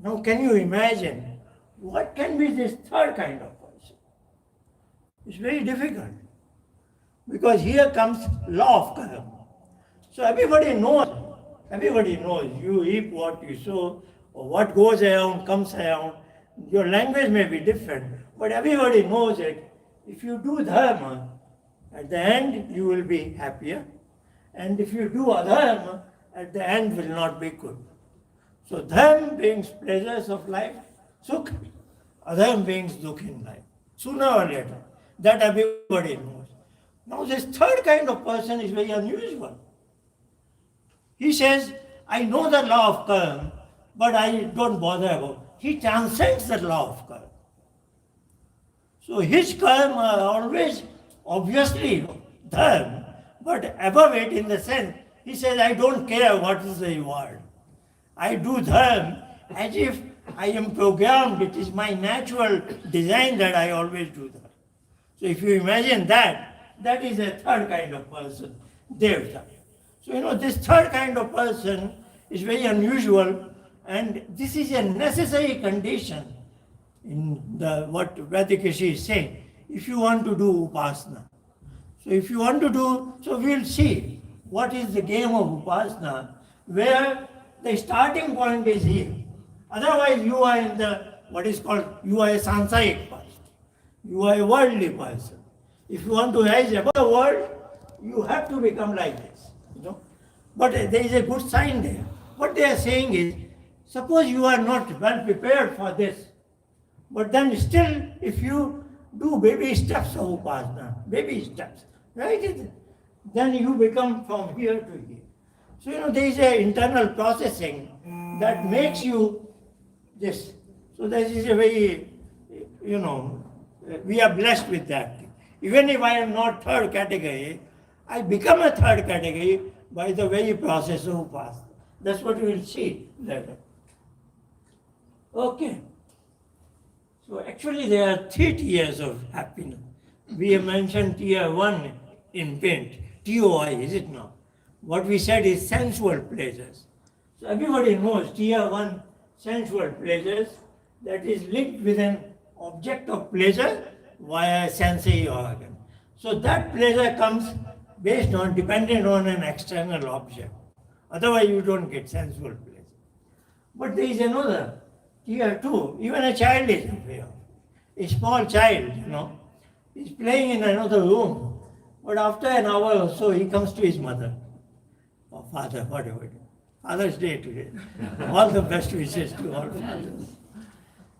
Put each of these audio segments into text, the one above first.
Now can you imagine what can be this third kind of person? It's very difficult. Because here comes law of karma. So everybody knows you reap what you sow, or what goes around comes around. Your language may be different, but everybody knows it. If you do dharma, at the end you will be happier. And if you do adharma, at the end will not be good. So dharma brings pleasures of life, sukh. Adharma brings dukh in life. Sooner or later. That everybody knows. Now this third kind of person is very unusual. He says, I know the law of karma, but I don't bother about it. He transcends the law of karma. So his karma are always obviously dharma, but above it in the sense, he says, I don't care what is the reward. I do dharma as if I am programmed. It is my natural design that I always do dharma. So if you imagine that, that is a third kind of person, Devta. So this third kind of person is very unusual, and this is a necessary condition in what Vedic Rishi is saying, if you want to do upasana. So if you want to do, so we'll see what is the game of upasana, where the starting point is here. Otherwise you are in the, what is called, you are a sansarik person. You are a worldly person. If you want to rise above the world, you have to become like this. But there is a good sign there. What they are saying is, suppose you are not well prepared for this, but then still if you do baby steps of upasana, baby steps, right? Then you become from here to here. So there is an internal processing that makes you this. So this is a very, we are blessed with that. Even if I am not third category, I become a third category by the very process of upasana. That's what we will see later. Okay. So actually there are 3 tiers of happiness. We have mentioned tier 1 in paint, TOI, is it not? What we said is sensual pleasures. So everybody knows tier 1 sensual pleasures, that is linked with an object of pleasure via sensory organ. So that pleasure comes dependent on an external object. Otherwise you don't get sensual pleasure. But there is another, tier 2, even a child is aware. A small child, is playing in another room, but after an hour or so he comes to his mother, or father, whatever it is. Father's Day today. All the best wishes to all fathers.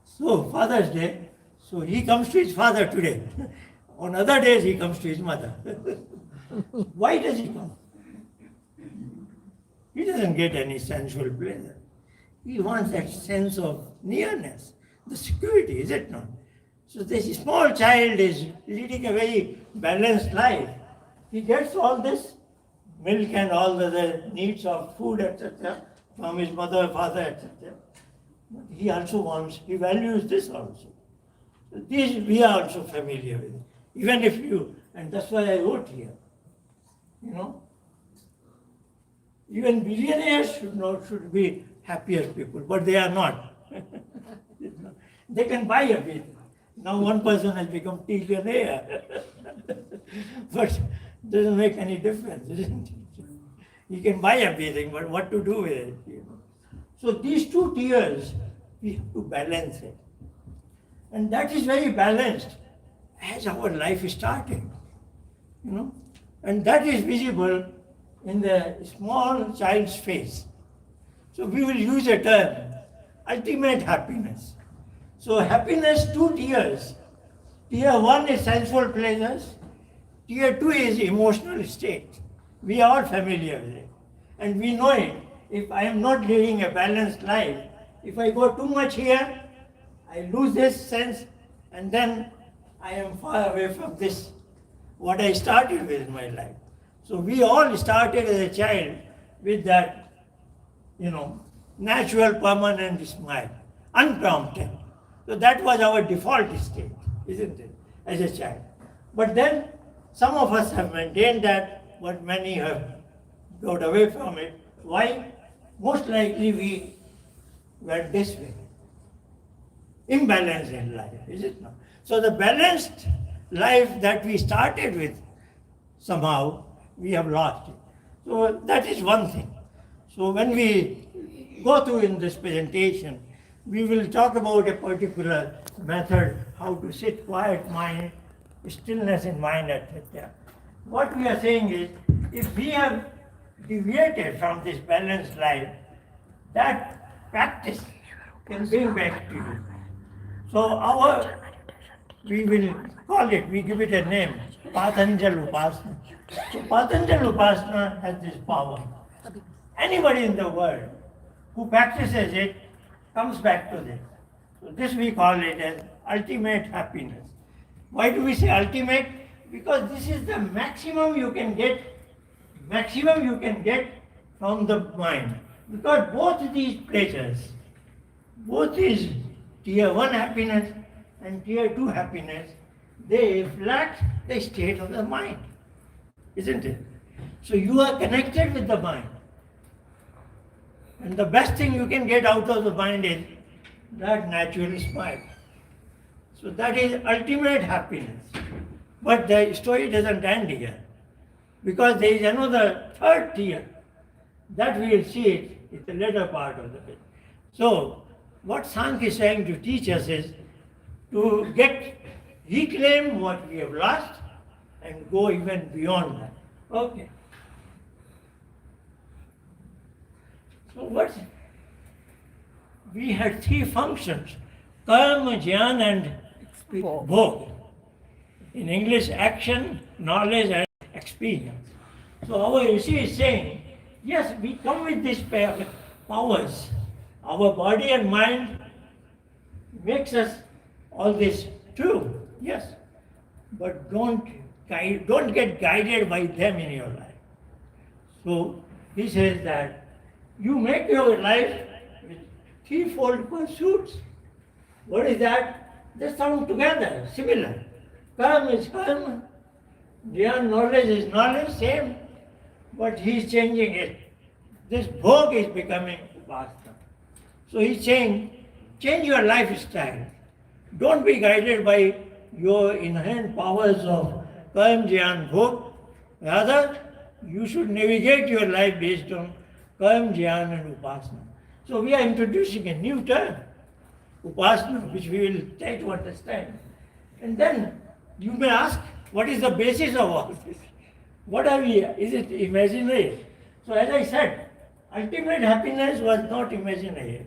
So Father's Day, so he comes to his father today. On other days he comes to his mother. Why does he come? He doesn't get any sensual pleasure. He wants that sense of nearness, the security, is it not? So this small child is leading a very balanced life. He gets all this milk and all the other needs of food, etc., from his mother, father, etc. But he also wants, he values this also. So these we are also familiar with. Even if you, and that's why I wrote here, even billionaires should be happier people, but they are not. They can buy everything. Now one person has become trillionaire, but doesn't make any difference, isn't it? He can buy everything, but what to do with it? So these 2 tiers, we have to balance it. And that is very balanced as our life is starting. And that is visible in the small child's face. So we will use a term, ultimate happiness. So happiness, 2 tiers. Tier 1 is sensual pleasures. Tier 2 is emotional state. We are all familiar with it. And we know it. If I am not living a balanced life, if I go too much here, I lose this sense, and then I am far away from this, what I started with in my life. So we all started as a child with that, natural permanent smile, unprompted. So that was our default state, isn't it, as a child. But then some of us have maintained that, but many have got away from it. Why? Most likely we went this way. imbalance in life, is it not? So the balanced life that we started with, somehow we have lost it. So that is one thing. So when we go through in this presentation, we will talk about a particular method, how to sit quiet mind, stillness in mind, etc. What we are saying is, if we have deviated from this balanced life, that practice can bring back to you. So we will call it, we give it a name, Patanjal Upasana. So Patanjal Upasana has this power. Anybody in the world who practices it comes back to this. So this we call it as ultimate happiness. Why do we say ultimate? Because this is the maximum you can get from the mind. Because both these pleasures, both these tier 1 happiness and tier 2 happiness, they reflect the state of the mind, isn't it? So you are connected with the mind. And the best thing you can get out of the mind is that natural smile. So that is ultimate happiness. But the story doesn't end here. Because there is another third tier. That we will see it in the later part of the bit. So what Samkhya is trying to teach us is to reclaim what we have lost and go even beyond that. Okay. So we had 3 functions, karma, jnana and bhog. In English, action, knowledge and experience. So our Rishi is saying, yes, we come with these powers. Our body and mind makes us all this true, yes. But don't get guided by them in your life. So he says that you make your life with threefold pursuits. What is that? They sound together, similar. Karma is karma. Their knowledge is knowledge, same. But he is changing it. This bhog is becoming upasana. So he's saying, change your lifestyle. Don't be guided by your inherent powers of karma, jnana, bhog. Rather, you should navigate your life based on karma, jnana and upasana. So we are introducing a new term, upasana, which we will try to understand. And then you may ask, what is the basis of all this? What are we? Is it imaginary? So as I said, ultimate happiness was not imaginary.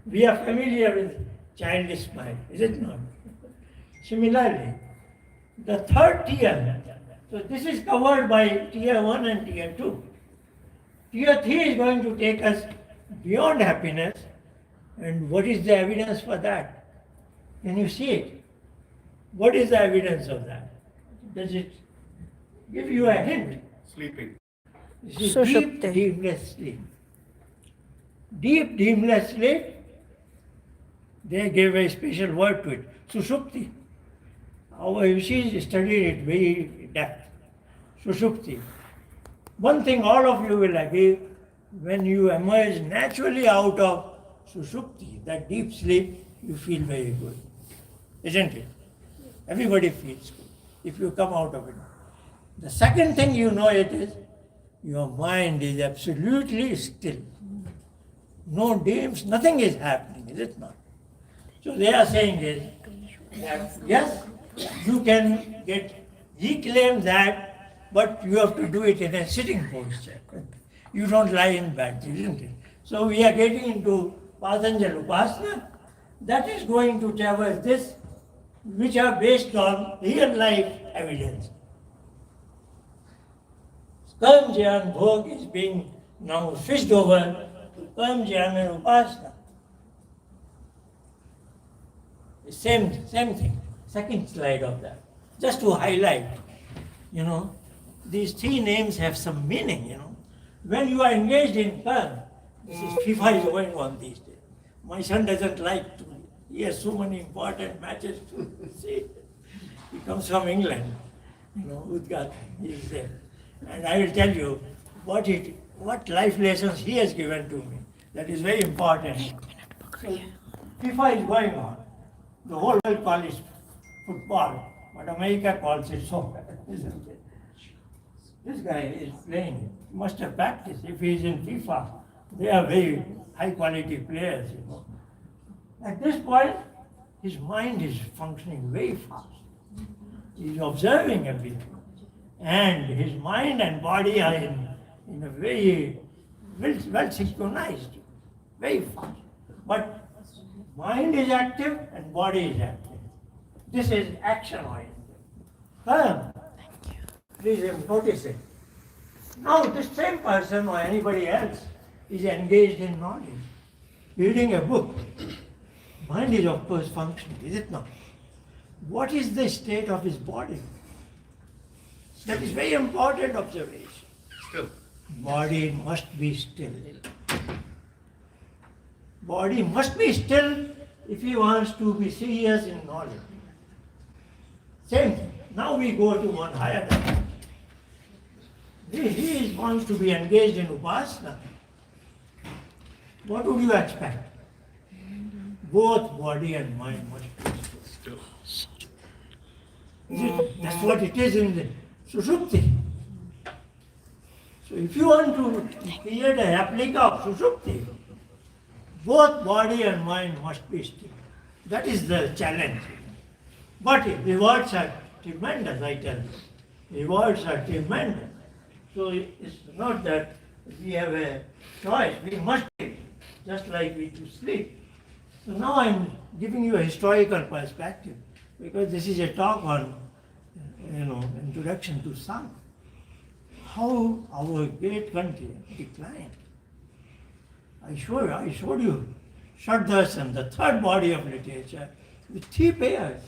We are familiar with childish mind, is it not? Similarly, the third tier, so this is covered by tier 1 and tier 2. Tier 3 is going to take us beyond happiness. And what is the evidence for that? Can you see it? What is the evidence of that? Does it give you a hint? Sleeping. This is deep, dreamless sleep. Deep, dreamless sleep, they gave a special word to it, sushupti. Our Rishis studied it very in depth. Sushupti. One thing all of you will agree, when you emerge naturally out of sushupti, that deep sleep, you feel very good. Isn't it? Everybody feels good if you come out of it. The second thing you know it is, your mind is absolutely still. No dreams, nothing is happening, is it not? So they are saying is that yes, you can reclaim that, but you have to do it in a sitting posture. You don't lie in bed, isn't it? So we are getting into Patanjal Upasana. That is going to tell us this, which are based on real life evidence. Karma, jnana, bhog is being now switched over to karma, jnana and upasana. The same thing. Second slide of that. Just to highlight, these 3 names have some meaning, When you are engaged in karma, this is FIFA is going on these days. My son doesn't like to. He has so many important matches to see. He comes from England, Udgat, he is there. And I will tell you what life lessons he has given to me. That is very important. So FIFA is going on. The whole world calls it football, but America calls it soccer, isn't it? This guy is playing, must have practiced. If he is in FIFA, they are very high quality players, you know. At this point, his mind is functioning very fast. He is observing everything. And his mind and body are in a very well synchronized, very fast. But mind is active and body is active. This is action oriented. Please notice it. Now this same person or anybody else is engaged in knowledge, reading a book. Mind is of course functioning, is it not? What is the state of his body? That is very important observation. Still. Body must be still. Body must be still if he wants to be serious in knowledge. Same thing. Now we go to one higher level. He wants to be engaged in upasana. What would you expect? Both body and mind must be still. That's what it is in the Sushupti. So if you want to create a replica of Sushupti, both body and mind must be still. That is the challenge. But rewards are tremendous, I tell you. Rewards are tremendous. So it's not that we have a choice, we must take, just like we do sleep. So now I'm giving you a historical perspective, because this is a talk on, introduction to Sankhya. How our great country declined. I showed you Darshan, the third body of literature, with three pairs: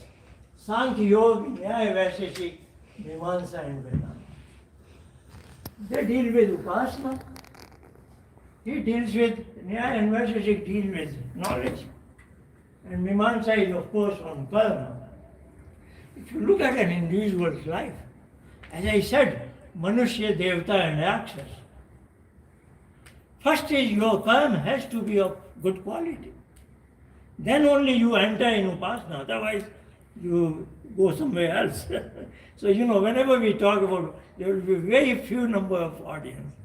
Sankhya, Yoga, Nyaya, Vaisheshik, Mimamsa and Vedanta. They deal with upasana. He deals with Nyaya and Vaisheshik deal with knowledge. And Mimamsa is of course on karma. If you look at an individual's life, as I said, Manushya, Devata and Rakshas. First is your karma has to be of good quality. Then only you enter in upasana, otherwise you go somewhere else. So whenever we talk about, there will be very few number of audience.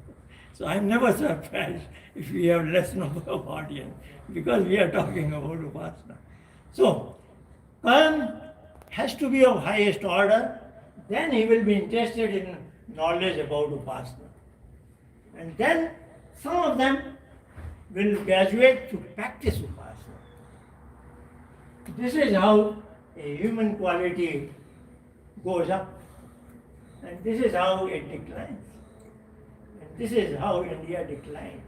So I'm never surprised if we have less number of audience, because we are talking about upasana. So, karma has to be of highest order, then he will be interested in knowledge about upasana. And then some of them will graduate to practice upasana. This is how a human quality goes up, and this is how it declines. And this is how India declined.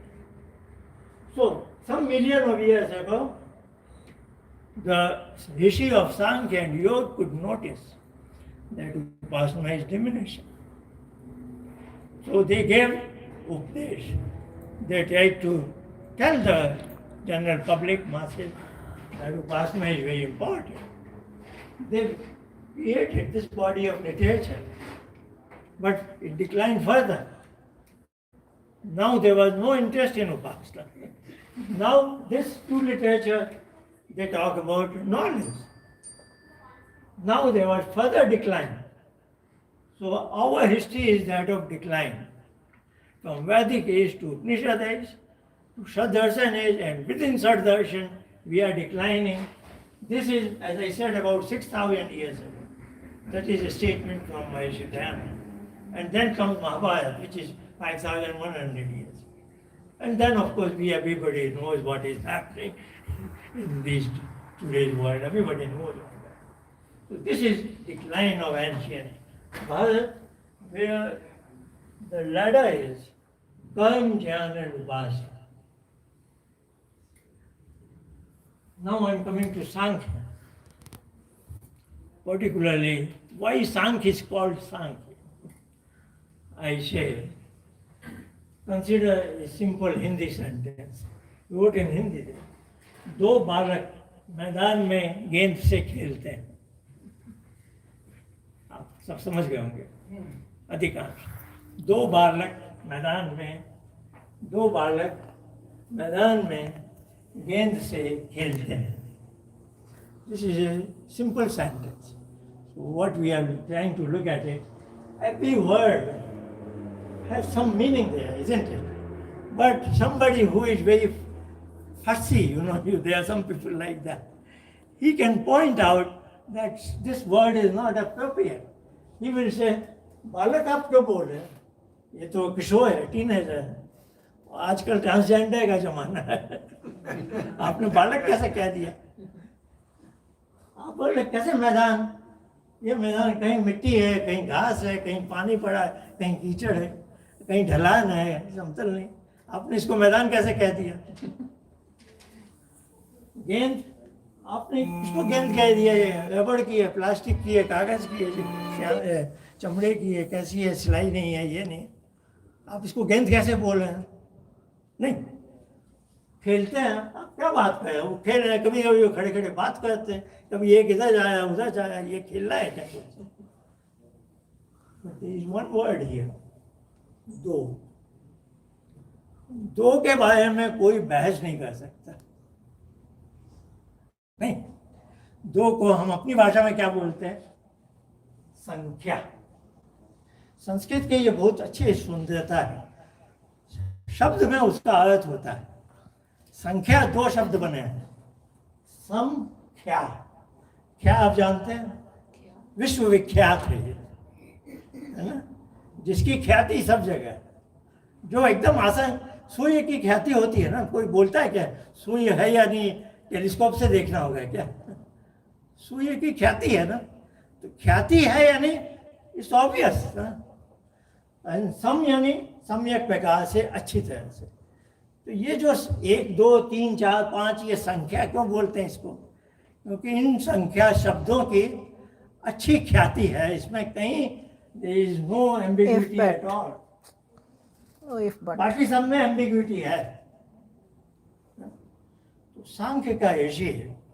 So, some million of years ago, the rishi of Samkhya and Yoga could notice that upasana is diminishing. So they gave upadesh. They tried to tell the general public masses that upasana is very important. They created this body of literature, but it declined further. Now there was no interest in upasana. Now this two literature, they talk about knowledge. Now there was further decline. So our history is that of decline. From Vedic age to Upanishad age, to Darshan age, and within Darshan we are declining. This is, as I said, about 6,000 years ago. That is a statement from HarishChandra. And then comes Mahabharata, which is 5,100 years. And then, of course, everybody knows what is happening in today's world. Everybody knows all that. So this is decline of ancient Bharat, where the ladder is Karma, Jnana and Upasana. Now I'm coming to Sankhya. Particularly, why Sankhya is called Sankhya? I say, consider a simple Hindi sentence. Wrote in Hindi. दो बालक मैदान में गेंद से खेलते हैं. आप सब समझ गए होंगे अधिकांश. दो बालक मैदान में गेंद से खेलते हैं. This is a simple sentence. So what we are trying to look at it, every word has some meaning there, isn't it? But somebody who is very fussy, there are some people like that. He can point out that this word is not appropriate. He will say, बालक आप क्यों बोल रहे हैं? ये तो किशोर है, teenager है. आजकल ट्रांसजेंडर का जमाना है. आपने बालक कैसे कह दिया? आप बोल रहे कैसे मैदान? ये मैदान कहीं मिट्टी है, कहीं घास है, कहीं पानी पड़ा है, कहीं कीचड़ है, कहीं ढलान है, समतल नहीं. आपने इसको मैदान कैसे कह दिया? गेंद, आपने इसको गेंद कह दिया. ये रबड़ की है, प्लास्टिक की है, कागज की है, चमड़े की है, कैसी है, सिलाई नहीं है, ये नहीं. आप इसको गेंद कैसे बोल रहे हैं? नहीं, खेलते हैं. आप क्या बात कर रहे हो? वो खेल रहे हैं, कभी कभी वो खड़े खड़े बात करते हैं, कभी एक इधर जाया उधर जाया. ये खेल रहा है क्या? इज वन वर्ड हियर, दो के बारे में कोई बहस नहीं कर सकता. नहीं, दो को हम अपनी भाषा में क्या बोलते हैं? संख्या. संस्कृत के ये बहुत अच्छी सुंदरता है. शब्द में उसका अर्थ होता है. संख्या दो शब्द बने हैं. समख्या, क्या आप जानते हैं? विश्वविख्यात है ना, जिसकी ख्याति सब जगह है. जो एकदम आसान, सूर्य की ख्याति होती है ना. कोई बोलता है क्या सूर्य है या नहीं? टेलीस्कोप से देखना होगा क्या? सूर्य की ख्याति है ना, तो ख्याति है या नहीं, इट्स ऑब्वियस. सम यानी सम्यक प्रकार से, अच्छी तरह से. तो ये जो 1 2 3 4 5 ये संख्या क्यों बोलते हैं इसको? क्योंकि इन संख्या शब्दों की अच्छी ख्याति है. इसमें कहीं there is no ambiguity at all. बाकी सब में एम्बिग्युइटी है. तो सांख्य का ऋषि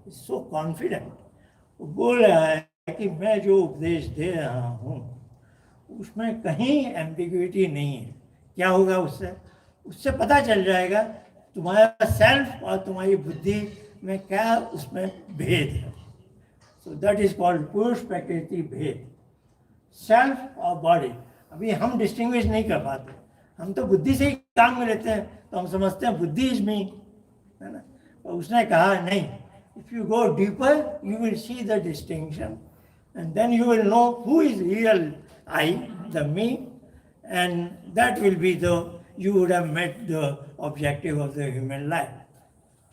सो कॉन्फिडेंट, वो बोल रहा है कि मैं जो उपदेश दे रहा हूँ उसमें कहीं एम्बिग्युइटी नहीं है. क्या होगा उससे? उससे पता चल जाएगा तुम्हारा सेल्फ और तुम्हारी बुद्धि में क्या उसमें भेद है. सो दैट इज कॉल्ड पुरुष प्रकृति भेद. सेल्फ और बॉडी अभी हम डिस्टिंग्विश नहीं कर पाते. हम तो बुद्धि से ही काम में लेते हैं, तो हम समझते हैं बुद्धि इज मी, है ना. और उसने कहा नहीं, if you go deeper you will see the distinction and then you will know who is real I, the me, and that will be the you would have met the objective of the human life.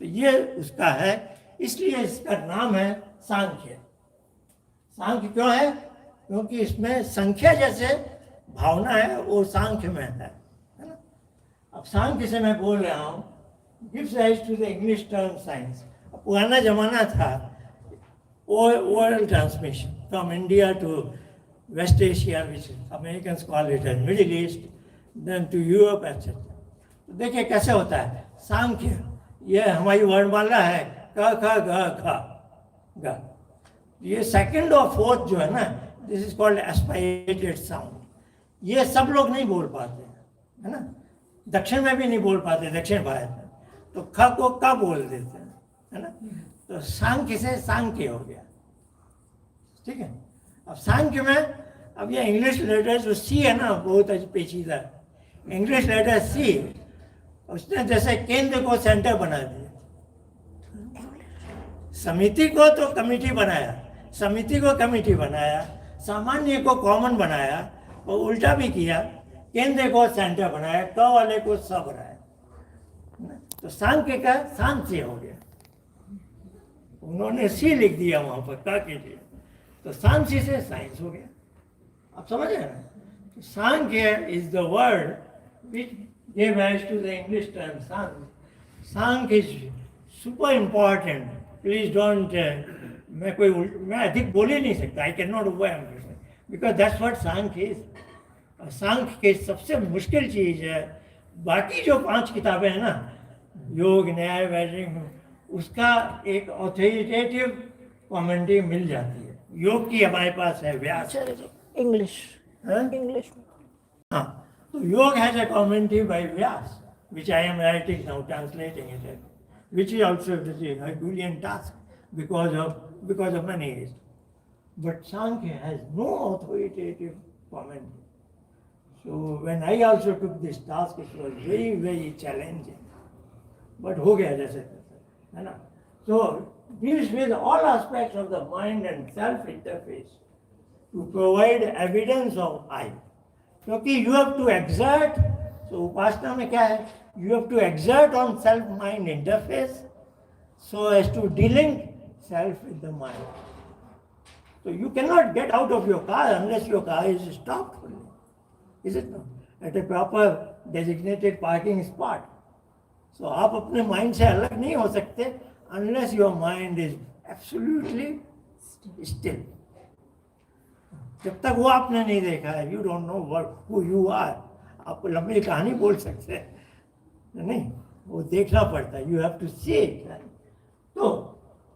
तो ये उसका है, इसलिए इसका नाम है सांख्य. सांख्य क्यों है? क्योंकि इसमें संख्या जैसे भावना है वो सांख्य में है ना. अब सांख्य से मैं बोल रहा हूँ, gives rise to the English term science. पुराना जमाना था oral transmission from India to West Asia, which Americans call it as Middle East, then to Europe, etc. तो देखिए कैसे होता है. सांख्य ये हमारी वर्णमाला है, क ख ग घ. ये सेकंड और फोर्थ जो है ना, this is called aspirated sound. ये सब लोग नहीं बोल पाते, है ना. दक्षिण में भी नहीं बोल पाते, दक्षिण भारत में तो ख को क बोल देते हैं, है ना. तो सांख्य से सांख्य हो गया. ठीक है. अब सांख्य में अब ये इंग्लिश लेटर जो सी है ना, बहुत पेचीदा. इंग्लिश लेटर सी, उसने जैसे केंद्र को सेंटर बना दिया. समिति को तो कमिटी बनाया, समिति को कमिटी बनाया, सामान्य को कॉमन बनाया, और उल्टा भी किया, केंद्र को सेंटर बनाया, क वाले को स बनाया. तो सांख्य का सांख्य हो गया. उन्होंने सी लिख दिया वहां पर क के लिए, तो सांख्य से साइंस हो गया. आप समझ रहे हैं. Sankhya is the word which gave rise to the English term Sankhya. Sankhya is super important. Please don't. मैं अधिक बोल ही नहीं सकता. I cannot overemphasize because that's what Sankhya is. सांख्य के सबसे मुश्किल चीज है. बाकी जो 5 किताबें हैं ना, योग, न्याय, वैदिक, उसका एक ऑथोरिटेटिव कमेंट्री मिल जाती है. योग की हमारे पास है व्यास. इंग्लिश हाँ. So yoga has a commentary by Vyas, which I am writing now, translating it, which is also a Herculean task because of because of many reasons. But Samkhya has no authoritative commentary. So when I also took this task, it was very, very challenging. But हो गया जैसे तैसे, है ना? So deals with all aspects of the mind and self interface to provide evidence of I. क्योंकि you have to exert, so उपासना में क्या है? You have to exert on self-mind interface so as to delink self with the mind. So you cannot get out of your car unless your car is stopped fully. Is it not? At a proper designated parking spot. So आप अपने mind से अलग नहीं हो सकते unless your mind is absolutely still. जब तक वो आपने नहीं देखा है, you don't know who you are. आप लंबी कहानी बोल सकते हैं, नहीं, वो देखना पड़ता है. You have to see it. तो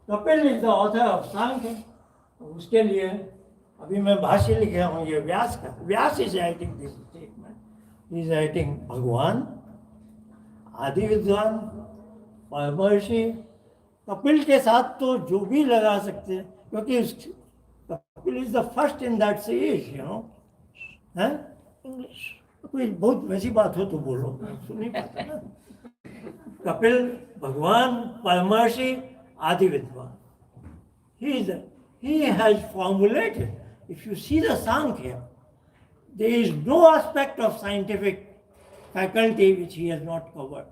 Kapil is the author of सांख्य. उसके लिए अभी मैं भाष्य लिख रहा हूँ ये व्यास का. व्यास is writing this statement. He is writing भगवान, आदि विद्वान, परमर्षि. कपिल के साथ तो जो भी लगा सकते हैं, क्योंकि Kapil is the first in that series, you know. हैं? इंग्लिश कोई बहुत वैसी बात हो तो बोलो, सुन नहीं पाता ना. कपिल, भगवान, परमर्षि, आदि विद्वान. He has formulated, if you see the Samkhya, there is no aspect of scientific faculty which he has not covered.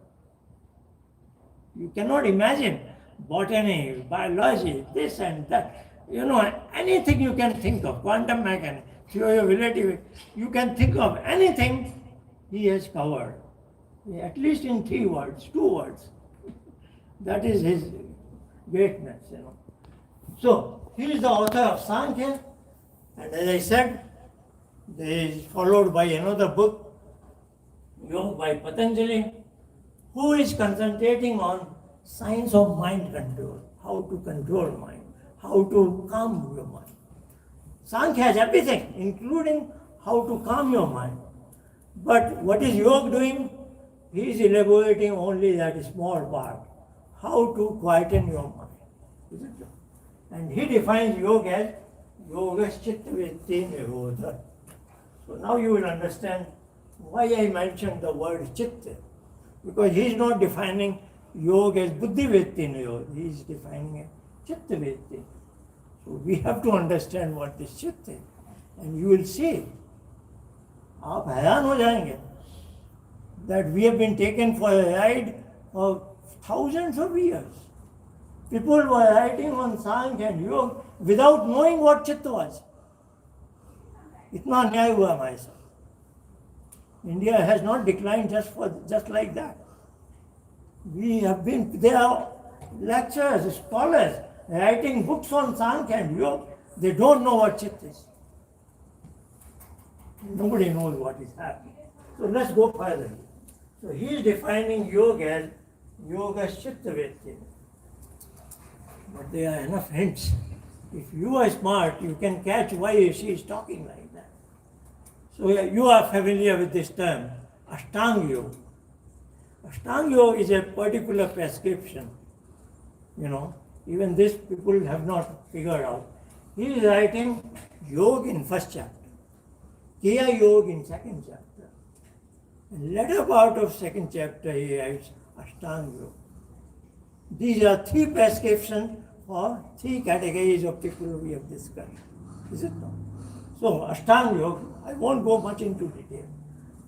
You cannot imagine botany, biology, this and that. You know, anything you can think of, quantum mechanics, theory of relativity, you can think of anything he has covered. At least in 3 words, 2 words. That is his greatness, you know. So, he is the author of Samkhya, and as I said, there is followed by another book, Yoga by Patanjali, who is concentrating on science of mind control, how to control mind, how to calm your mind. Samkhya has everything, including how to calm your mind. But what is Yoga doing? He is elaborating only that small part, how to quieten your mind. Is it? And he defines yoga as yoga chitta vritti nirodha. So now you will understand why I mentioned the word chitta. Because he is not defining yoga as buddhi vritti nirodha, he is defining it chitta vritti. So we have to understand what is chitta, and you will see, आप हैरान हो जाएंगे, that we have been taken for a ride for thousands of years. People were writing on Sankhya and Yoga without knowing what Chitta was. इतना अन्याय हुआ हमारे साथ. India has not declined just like that. There are lecturers, scholars writing books on Sankhya and Yoga. They don't know what Chitta is. Nobody knows what is happening. So let's go further. So he is defining yoga as yoga chitta vritti. But there are enough hints. If you are smart, you can catch why she is talking like that. So you are familiar with this term, Ashtanga Yoga. Ashtanga Yoga is a particular prescription. You know, even this people have not figured out. He is writing yoga in first chapter, Kriya Yoga in second chapter. And later part of second chapter he writes Ashtanga Yoga. These are 3 prescriptions for 3 categories of people we have discussed. Is it not? So Ashtanga Yoga, I won't go much into detail.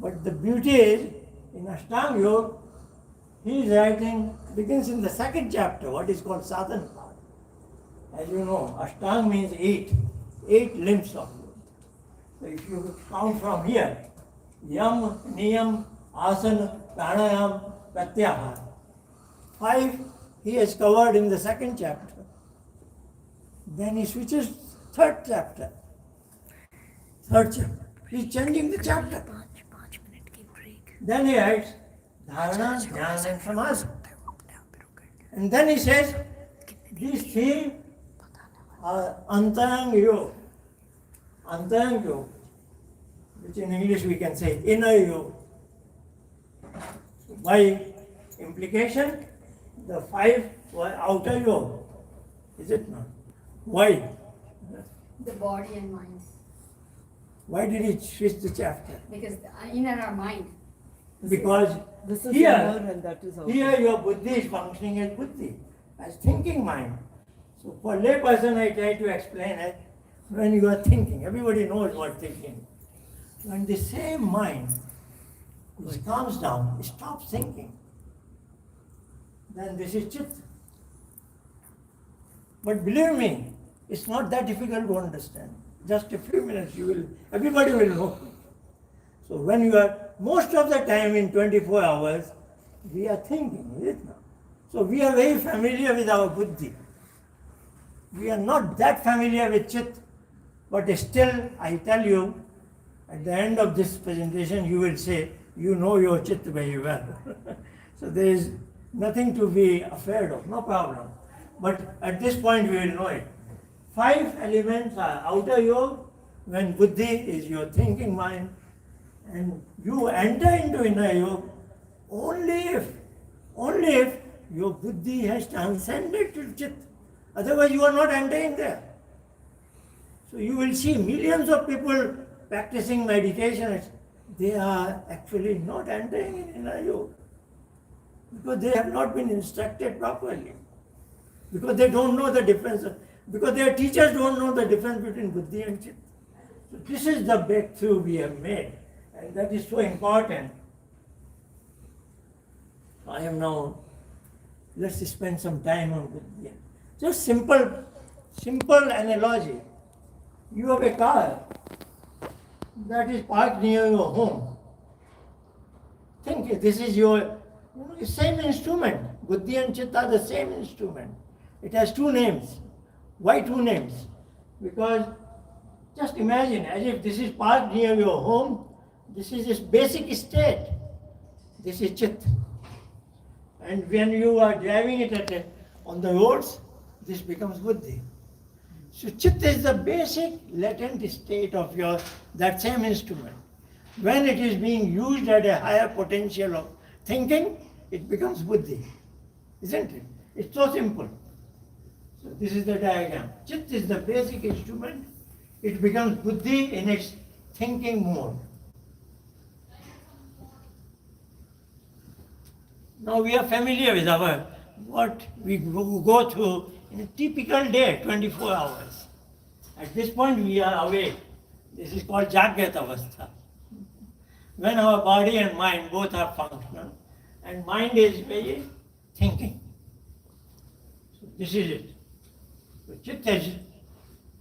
But the beauty is, in Ashtanga Yoga, he is writing, begins in the second chapter, what is called sadhana part. As you know, Ashtanga means 8 limbs of yoga. So if you count from here, Yam, Niyam, Asana, Pranayam, Pratyahara. 5 he has covered in the second chapter. Then he switches third chapter. He is changing the chapter. Then he writes Dharana, Jnana and Samadhi. And then he says, these 3 are Antaranga Yoga. Antaranga Yoga, which in English we can say inner yoga. By implication, the 5 were outer yoga. Is it not? Why? The body and mind. Why did he switch the chapter? Because in our mind. Because This is here, inner and that is outer. here your buddhi is functioning as buddhi, as thinking mind. So for lay person I try to explain it when you are thinking. Everybody knows what thinking. When the same mind which calms down, stops thinking, then this is chit. But believe me, it's not that difficult to understand. Just a few minutes everybody will know. So when you are, most of the time in 24 hours, we are thinking, is it not? So we are very familiar with our buddhi. We are not that familiar with chit, but still, I tell you, at the end of this presentation, you will say, you know your chit very well. So there is nothing to be afraid of, no problem. But at this point, we will know it. 5 elements are outer yoga, when buddhi is your thinking mind, and you enter into inner yoga only if your buddhi has transcended to chit. Otherwise, you are not entering there. So you will see millions of people practicing meditation. They are actually not entering in inner yoga because they have not been instructed properly. Because they don't know the difference. Because their teachers don't know the difference between buddhi and chit. So this is the breakthrough we have made. And that is so important. I am now, let's spend some time on buddhi. Just simple analogy. You have a car that is parked near your home. Think this is your same instrument. Buddhi and Chitta are the same instrument. It has 2 names. Why 2 names? Because just imagine as if this is parked near your home. This is its basic state. This is Chit. And when you are driving it on the roads, this becomes Buddhi. So Chit is the basic latent state of that same instrument. When it is being used at a higher potential of thinking, it becomes Buddhi. Isn't it? It's so simple. So this is the diagram. Chit is the basic instrument. It becomes Buddhi in its thinking mode. Now we are familiar with what we go through in a typical day, 24 hours. At this point we are awake. This is called Jagyat Avastha. When our body and mind both are functional, and mind is very thinking. So this is it. So Chitta is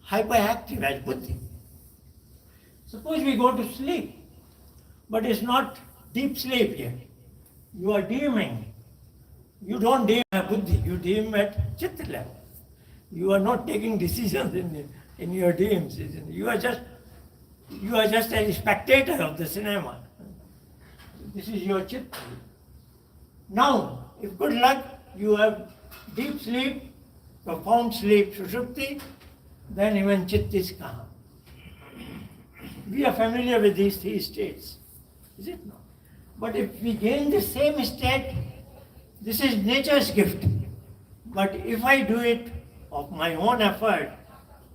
hyperactive as Buddhi. Suppose we go to sleep, but it's not deep sleep yet. You are dreaming. You don't dream at Buddhi, you dream at Chitta level. You are not taking decisions in your dreams. You are just a spectator of the cinema. This is your Chitta. Now, if good luck, you have deep sleep, profound sleep, Sushupti, then even Chitta is calm. We are familiar with these 3 states, is it not? But if we gain the same state, this is nature's gift. But if I do it of my own effort,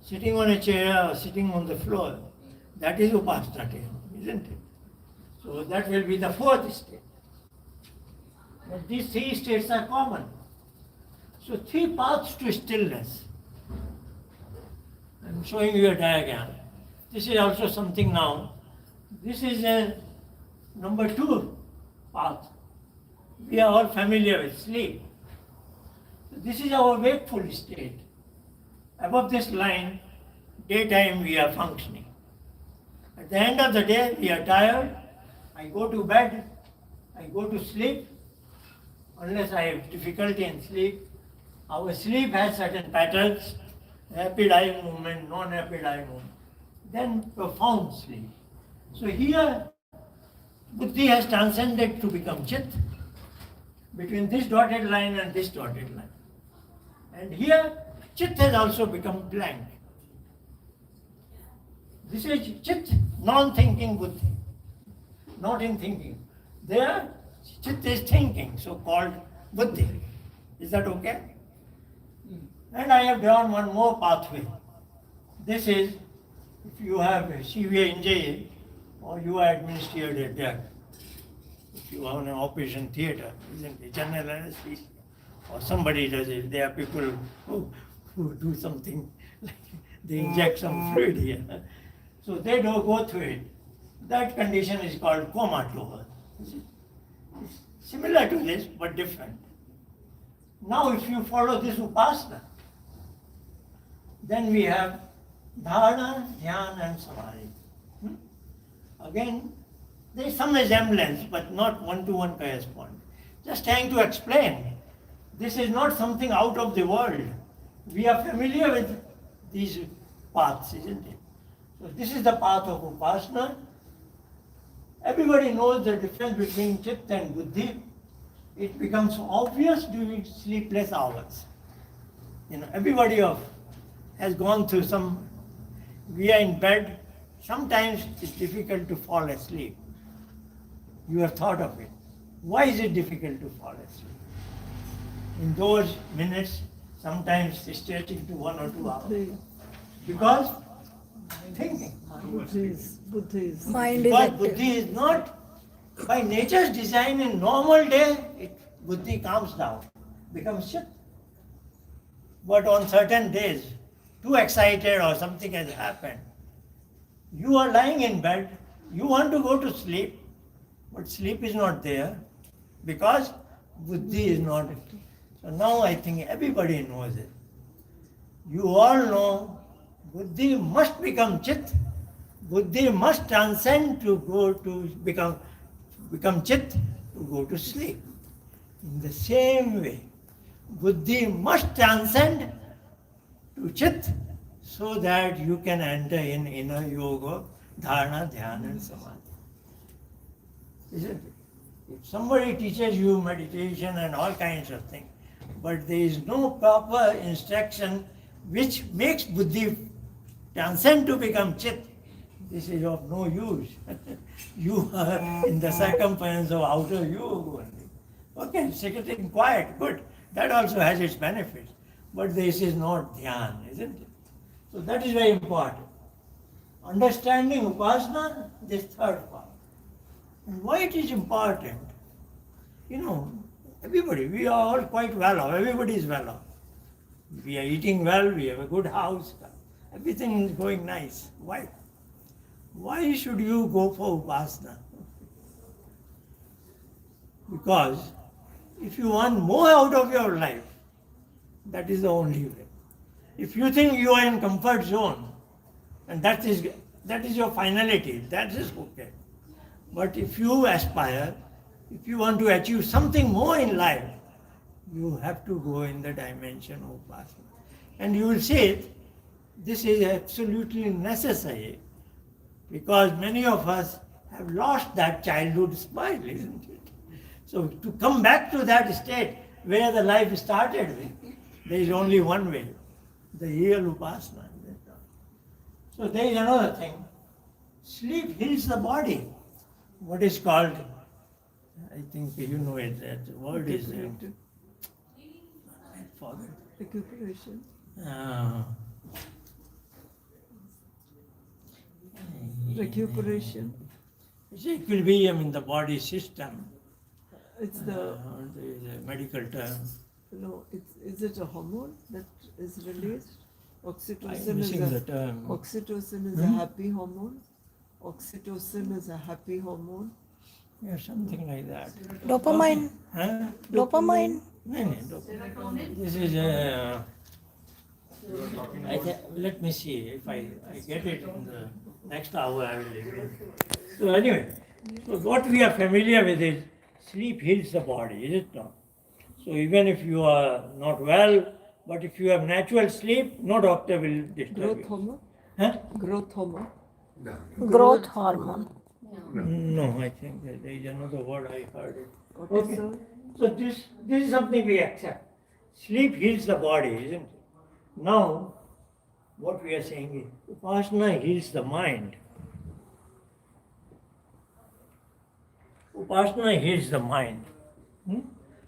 sitting on a chair or sitting on the floor, that is upasana, isn't it? So that will be the 4th state. But these 3 states are common. So 3 paths to stillness. I am showing you a diagram. This is also something now. This is a number 2 path. We are all familiar with sleep. So this is our wakeful state. Above this line, daytime we are functioning. At the end of the day, we are tired. I go to bed. I go to sleep. Unless I have difficulty in sleep. Our sleep has certain patterns. Rapid eye movement, non-rapid eye movement. Then profound sleep. So here, Buddhi has transcended to become Chit between this dotted line and this dotted line. And here, Chit has also become blank. This is Chit, non-thinking Buddhi, not in thinking. There, Chit is thinking, so-called Buddhi. Is that okay? And I have drawn one more pathway. This is if you have a severe injury or you are administered a drug. If you are in an operation theatre, isn't it? General anesthesia. Or somebody does it. There are people who do something like they inject some fluid here. So they don't go through it. That condition is called comatose. It's similar to this but different. Now if you follow this upasana, then we have dharana, dhyana and samadhi. Again, there is some resemblance but not one-to-one correspond. Just trying to explain. This is not something out of the world. We are familiar with these paths, isn't it? So this is the path of upasana. Everybody knows the difference between chitta and buddhi. It becomes obvious during sleepless hours. Everybody has gone through some, we are in bed, sometimes it's difficult to fall asleep. You have thought of it. Why is it difficult to fall asleep? In those minutes, sometimes it's stretching to 1 or 2 hours. Because thinking. Mind is Because active. buddhi is not, by nature's design in normal day, buddhi calms down, becomes chitta. But on certain days, too excited or something has happened, you are lying in bed, you want to go to sleep, but sleep is not there because buddhi is not. So now I think everybody knows it. You all know buddhi must become chit. Buddhi must transcend to go to become chit to go to sleep. In the same way, buddhi must transcend to chit so that you can enter in inner yoga, dharana, dhyana and samadhi. Isn't it? If somebody teaches you meditation and all kinds of things, but there is no proper instruction which makes buddhi transcend to become chit, this is of no use. You are in the circumference of outer yoga only. Okay, sitting quiet, good. That also has its benefits. But this is not dhyan, isn't it? So that is very important. Understanding upasana, this third part. And why it is important? Everybody, we are all quite well off. Everybody is well off. We are eating well, we have a good house. Everything is going nice. Why? Why should you go for upasana? Because if you want more out of your life, that is the only way. If you think you are in comfort zone, and that is your finality, that is okay. But if you aspire, if you want to achieve something more in life, you have to go in the dimension of upasana. And you will see this is absolutely necessary because many of us have lost that childhood smile, isn't it? So to come back to that state where the life started with, there is only one way, the real upasana. So there is another thing. Sleep heals the body. What is called, I think you know it, that word is, I forget. Recuperation. Recuperation. It's equilibrium in the body system. It's There is a medical term. is it a hormone that is released? I'm Oxytocin missing the term. Oxytocin is a happy hormone. Oxytocin is a happy hormone. Yeah, something like that. Dopamine. Huh? Dopamine. No, dopamine. This is let me see if I get it in the next hour. I will leave it. So anyway, so what we are familiar with is sleep heals the body, is it not? So even if you are not well, but if you have natural sleep, no doctor will disturb Growth you. hormone. Huh? Growth hormone. Growth hormone. No, I think that there is another word I heard it. Cortisol. So this is something we accept. Sleep heals the body, isn't it? Now, what we are saying is, upasana heals the mind. Upasana heals the mind.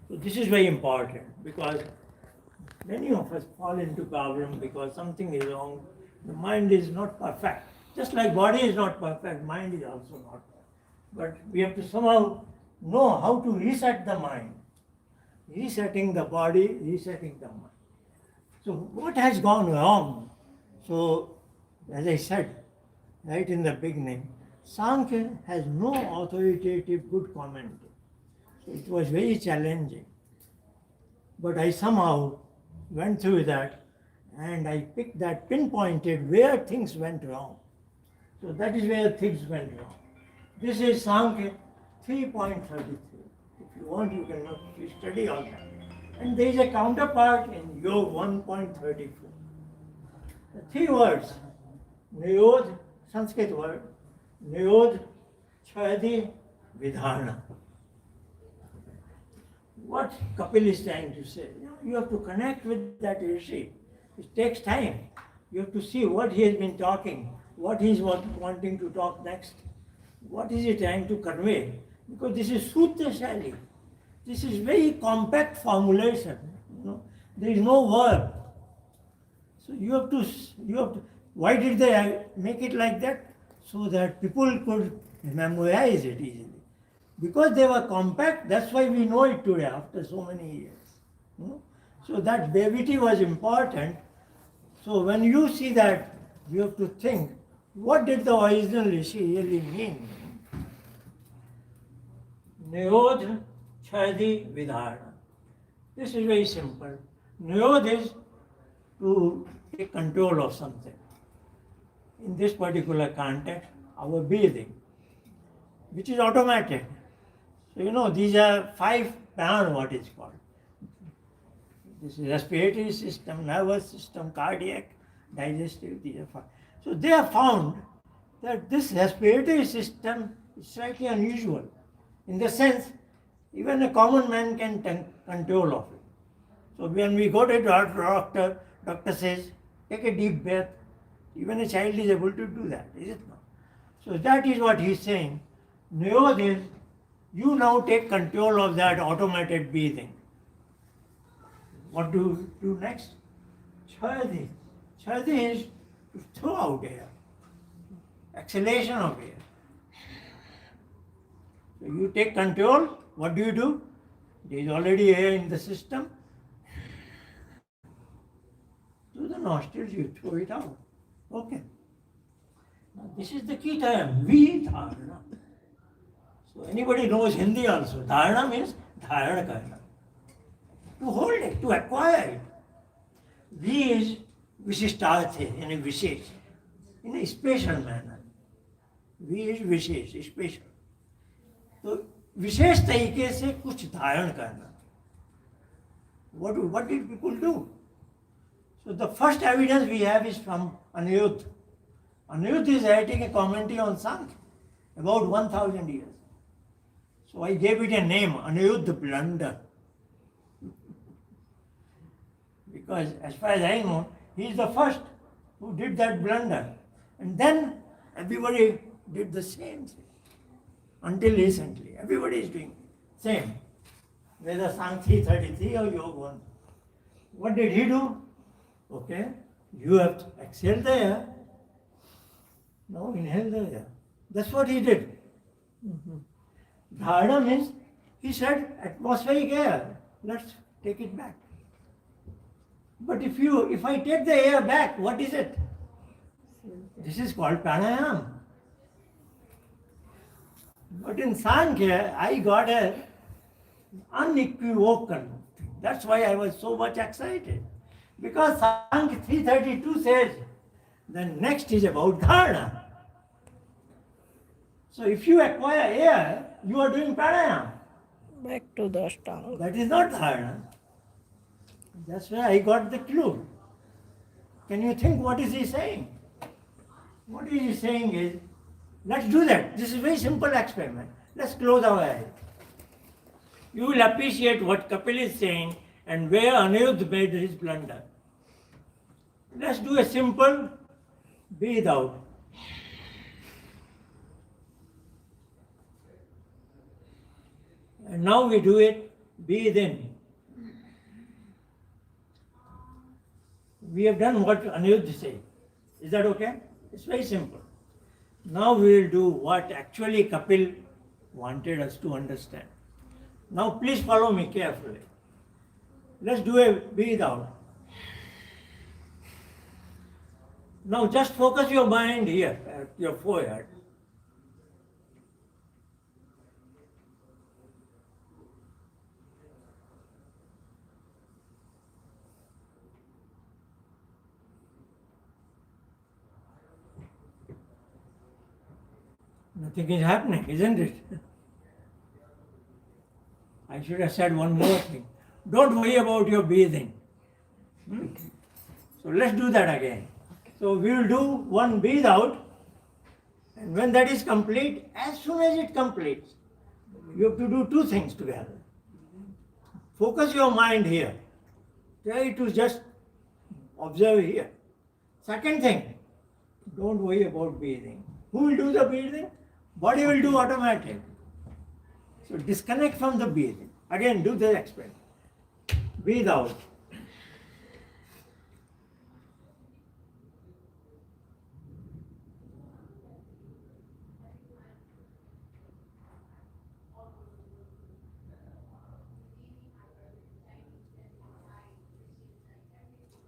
So this is very important because Many of us fall into problem because something is wrong. The mind is not perfect. Just like body is not perfect, mind is also not perfect. But we have to somehow know how to reset the mind. Resetting the body, resetting the mind. So what has gone wrong? So, as I said right in the beginning, Samkhya has no authoritative good commentary. So it was very challenging. But I somehow went through that and I picked that, pinpointed where things went wrong. So that is where things went wrong. This is Samkhya 3.33. If you want, you can study all that. And there is a counterpart in Yoga 1.34. The three words, Niyodh, Sanskrit word, Niyodh, Chhadi, Vidhana. What Kapil is trying to say, you have to connect with that rishi. It takes time. You have to see what he has been talking, what he is wanting to talk next, what is he trying to convey. Because this is Sutra Shali. This is very compact formulation. There is no verb. So you have to. Why did they make it like that? So that people could memorize it easily. Because they were compact, that's why we know it today after so many years. So that brevity was important. So when you see that, you have to think, what did the original Rishi really mean? Niyodh, Chhadi, Vidhana. This is very simple. Niyodh is to take control of something. In this particular context, our breathing, which is automatic. So these are 5 pran, what is called. This is respiratory system, nervous system, cardiac, digestive, these are 5. So they have found that this respiratory system is slightly unusual. In the sense, even a common man can take control of it. So when we go to a doctor says, take a deep breath. Even a child is able to do that, is it not? So that is what he is saying. Niyodh is, you now take control of that automated breathing. What do you do next? Chhadi. Chhadi is to throw out air. Exhalation of air. So you take control, what do? There is already air in the system. Through the nostrils you throw it out. Okay. Now this is the key term, Vidhana. So anybody knows Hindi also. Dharana means dharana karna. To hold it, to acquire it. V is Visishtarthe, in a Vishesh, in a special manner. V is Vishesh, special. So विशेष तरीके से कुछ धारण करना. What did people do? So the first evidence we have is from Anirudh. Anirudh is writing a commentary on Sankhya about 1000 years. So I gave it a name, Anirudh Blunder. Because as far as I know, he is the first who did that blunder. And then everybody did the same thing. Until recently, everybody is doing same. Whether Sankhya 33 or Yoga 1. What did he do? Okay, you have to exhale the air. Now inhale the air. That's what he did. Dharana means, he said, atmospheric air. Let's take it back. But if I take the air back, what is it? This is called pranayama. But in Sankhya, I got an unequivocal thing. That's why I was so much excited. Because Sankhya 332 says, the next is about dharana. So if you acquire air, you are doing pranayama. Back to the Ashtanga. That is not dharana. That's where I got the clue. Can you think what is he saying? What he is saying is, let's do that. This is a very simple experiment. Let's close our eyes. You will appreciate what Kapil is saying and where Anirudh made his blunder. Let's do a simple breathe out. And now we do it, breathe in. we have done what Anirudh said. Is that okay? It's very simple. Now we will do what actually Kapil wanted us to understand. Now please follow me carefully. Let's do a breathe out. Now just focus your mind here at your forehead. Nothing is happening, isn't it? I should have said one more thing. Don't worry about your breathing. So let's do that again. So we will do one breathe out, and when that is complete, as soon as it completes, you have to do two things together. Focus your mind here. Try to just observe here. Second thing, don't worry about breathing. Who will do the breathing? Body will do automatic. So disconnect from the breathing. Again, do the experiment. Breathe out.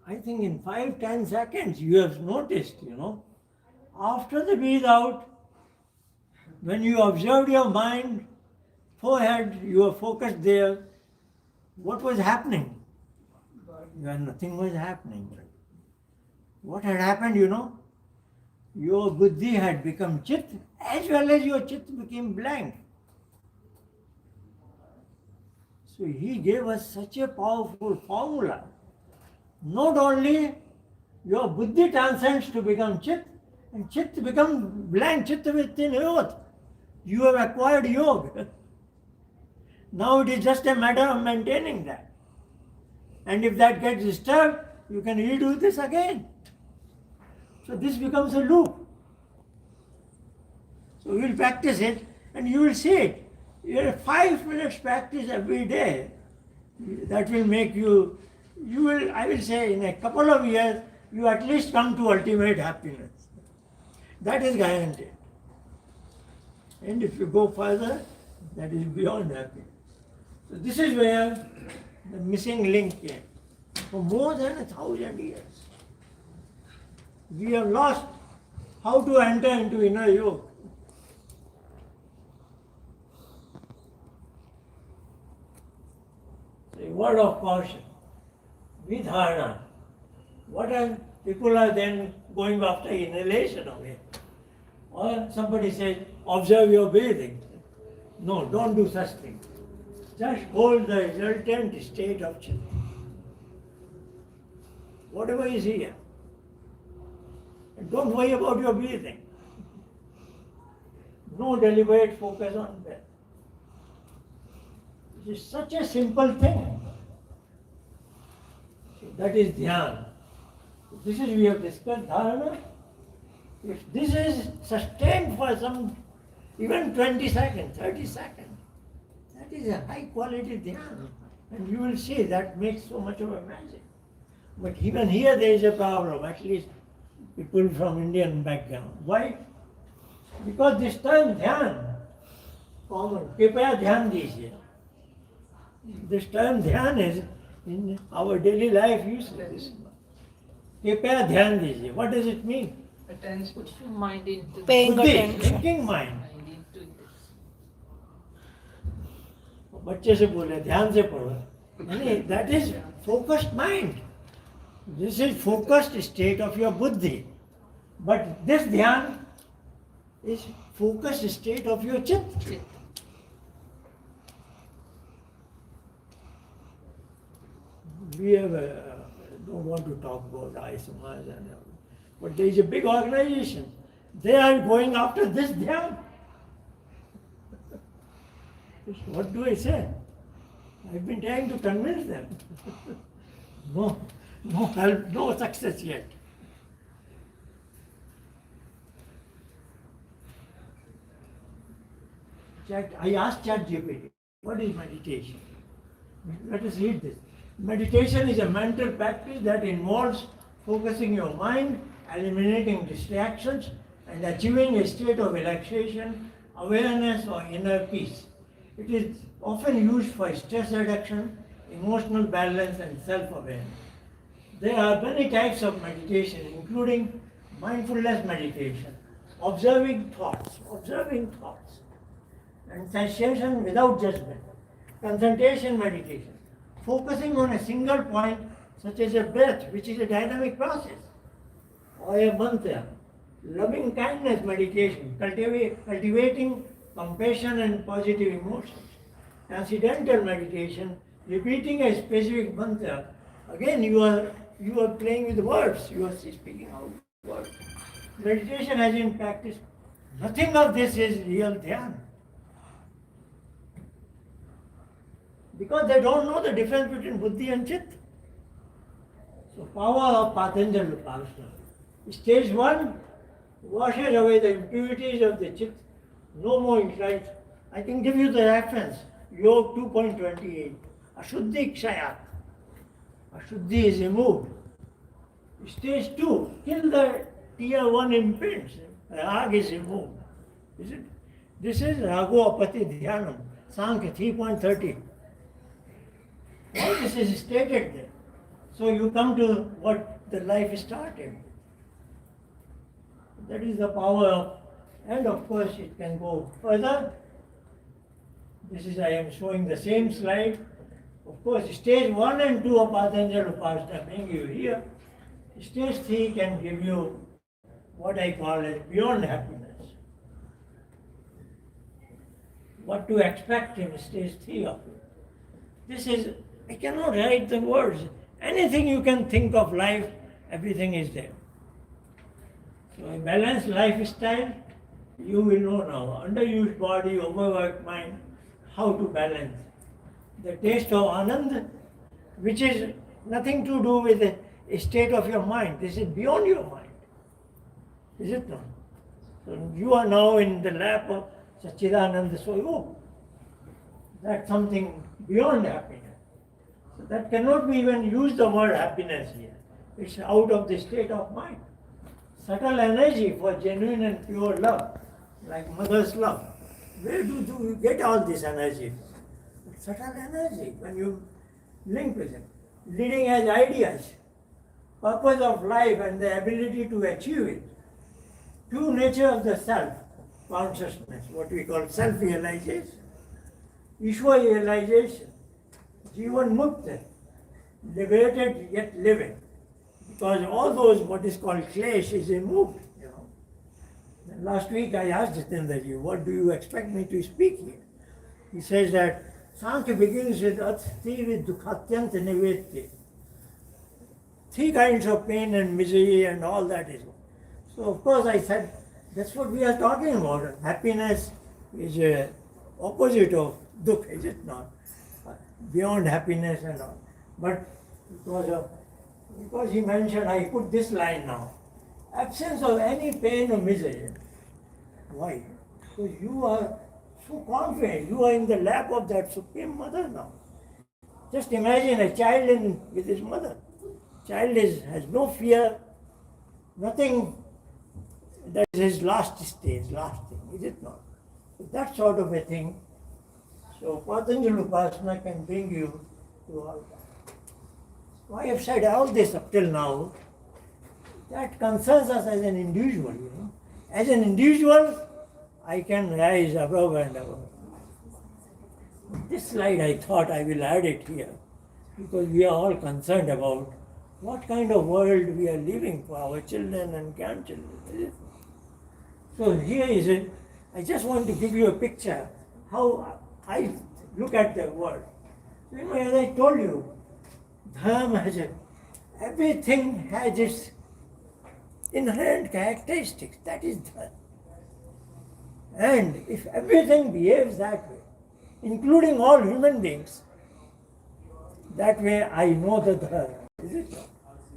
I think in 5-10 seconds you have noticed, after the breathe out, when you observed your mind, forehead, you were focused there, what was happening? Nothing was happening. What had happened, your buddhi had become chit, as well as your chit became blank. So he gave us such a powerful formula. Not only your buddhi transcends to become chit, and chit becomes blank, chit within earth. You have acquired yoga. Now it is just a matter of maintaining that. And if that gets disturbed, you can redo this again. So this becomes a loop. So you will practice it and you will see it. You have 5 minutes practice every day. That will make you will, I will say, in a couple of years, you at least come to ultimate happiness. That is guaranteed. And if you go further, that is beyond happiness. So this is where the missing link came. For more than 1,000 years, we have lost how to enter into inner yoga. A word of caution. Vidharana. What are people are then going after inhalation of it? Or somebody says, observe your breathing. No, don't do such thing. Just hold the resultant state of chitta. Whatever is here. And don't worry about your breathing. No deliberate focus on that. It is such a simple thing. That is dhyana. This is, we have discussed dharana. If this is sustained for some, even 20 seconds, 30 seconds, that is a high quality dhyana. And you will see that makes so much of a magic. But even here there is a problem, at least people from Indian background. Why? Because this term dhyan, common, कृपया ध्यान दीजिए. This term dhyan is in our daily life useless. कृपया ध्यान दीजिए. What does it mean? Attention. Put your mind into Paying Buddhi, attention. thinking mind. mind into this. बच्चे से बोले ध्यान से पढ़ो. नहीं, that is focused mind. This is focused state of your buddhi. But this dhyan is focused state of your chit. Chit. We have, don't want to talk about I Samaj and all, but there is a big organization. They are going after this dhyan. What do I say? I've been trying to convince them. No help, no success yet. I asked ChatGPT, what is meditation? Let us read this. Meditation is a mental practice that involves focusing your mind, eliminating distractions, and achieving a state of relaxation, awareness, or inner peace. It is often used for stress reduction, emotional balance, and self-awareness. There are many types of meditation, including mindfulness meditation, observing thoughts, and sensation without judgment, concentration meditation, focusing on a single point, such as a breath, which is a dynamic process, or a mantra, loving kindness meditation, cultivating compassion and positive emotions, transcendental meditation, repeating a specific mantra. Again, you are playing with words, you are speaking out words. Meditation as in practice, nothing of this is real dhyan. Because they don't know the difference between buddhi and chit. So power of Patanjali Upasana. Stage 1 washes away the impurities of the chit, no more insights. I can give you the reference, Yog 2.28. Ashuddhi kshayat. Ashuddhi is removed. Stage 2, kill the tier 1 imprints. Rag is removed. Is it? This is Rago Apati Dhyanam, Samkhya 3.30. All this is stated there. So you come to what the life started. That is the power of, and of course it can go further. This is, I am showing the same slide. Of course, stage 1 and 2 of Patanjali Upasana bring you here. Stage 3 can give you what I call as beyond happiness. What to expect in stage 3 of it. This is, I cannot write the words. Anything you can think of life, everything is there. So a balanced lifestyle, you will know now. Underused body, overworked mind, how to balance. The taste of Anand, which is nothing to do with the state of your mind. This is beyond your mind. Is it not? So you are now in the lap of Satchidananda Swayam. That's something beyond happiness. So that cannot be even use the word happiness here. It's out of the state of mind. Subtle energy for genuine and pure love, like mother's love. Where do you get all this energy? Subtle energy when you link with it. Leading edge ideas, purpose of life and the ability to achieve it. True nature of the self, consciousness, what we call self-realization. Ishwar realization, Jivan Mukta, liberated yet living. Because all those, what is called klesh, is removed. You know. And last week I asked Jitendraji, what do you expect me to speak here? He says that Sankhya begins with Athti with Dukhatyant Nivetti. 3 kinds of pain and misery and all that is. So of course I said, that's what we are talking about. Happiness is a opposite of dukh, is it not? Beyond happiness and all. But because he mentioned, I put this line now. Absence of any pain or misery. Why? Because you are so confident. You are in the lap of that Supreme Mother now. Just imagine a child with his mother. Child has no fear, nothing. That is his last stage, last thing, is it not? So that sort of a thing. So Patanjali Upasana can bring you to all that. So I have said all this up till now. That concerns us as an individual, you know. As an individual, I can rise above and above. This slide I thought I will add it here because we are all concerned about what kind of world we are living for our children and grandchildren. So here is it. I just want to give you a picture how I look at the world. You know, as I told you, Dharma everything has its inherent characteristics. That is Dharma. And if everything behaves that way, including all human beings, that way I know the Dharma. Is it?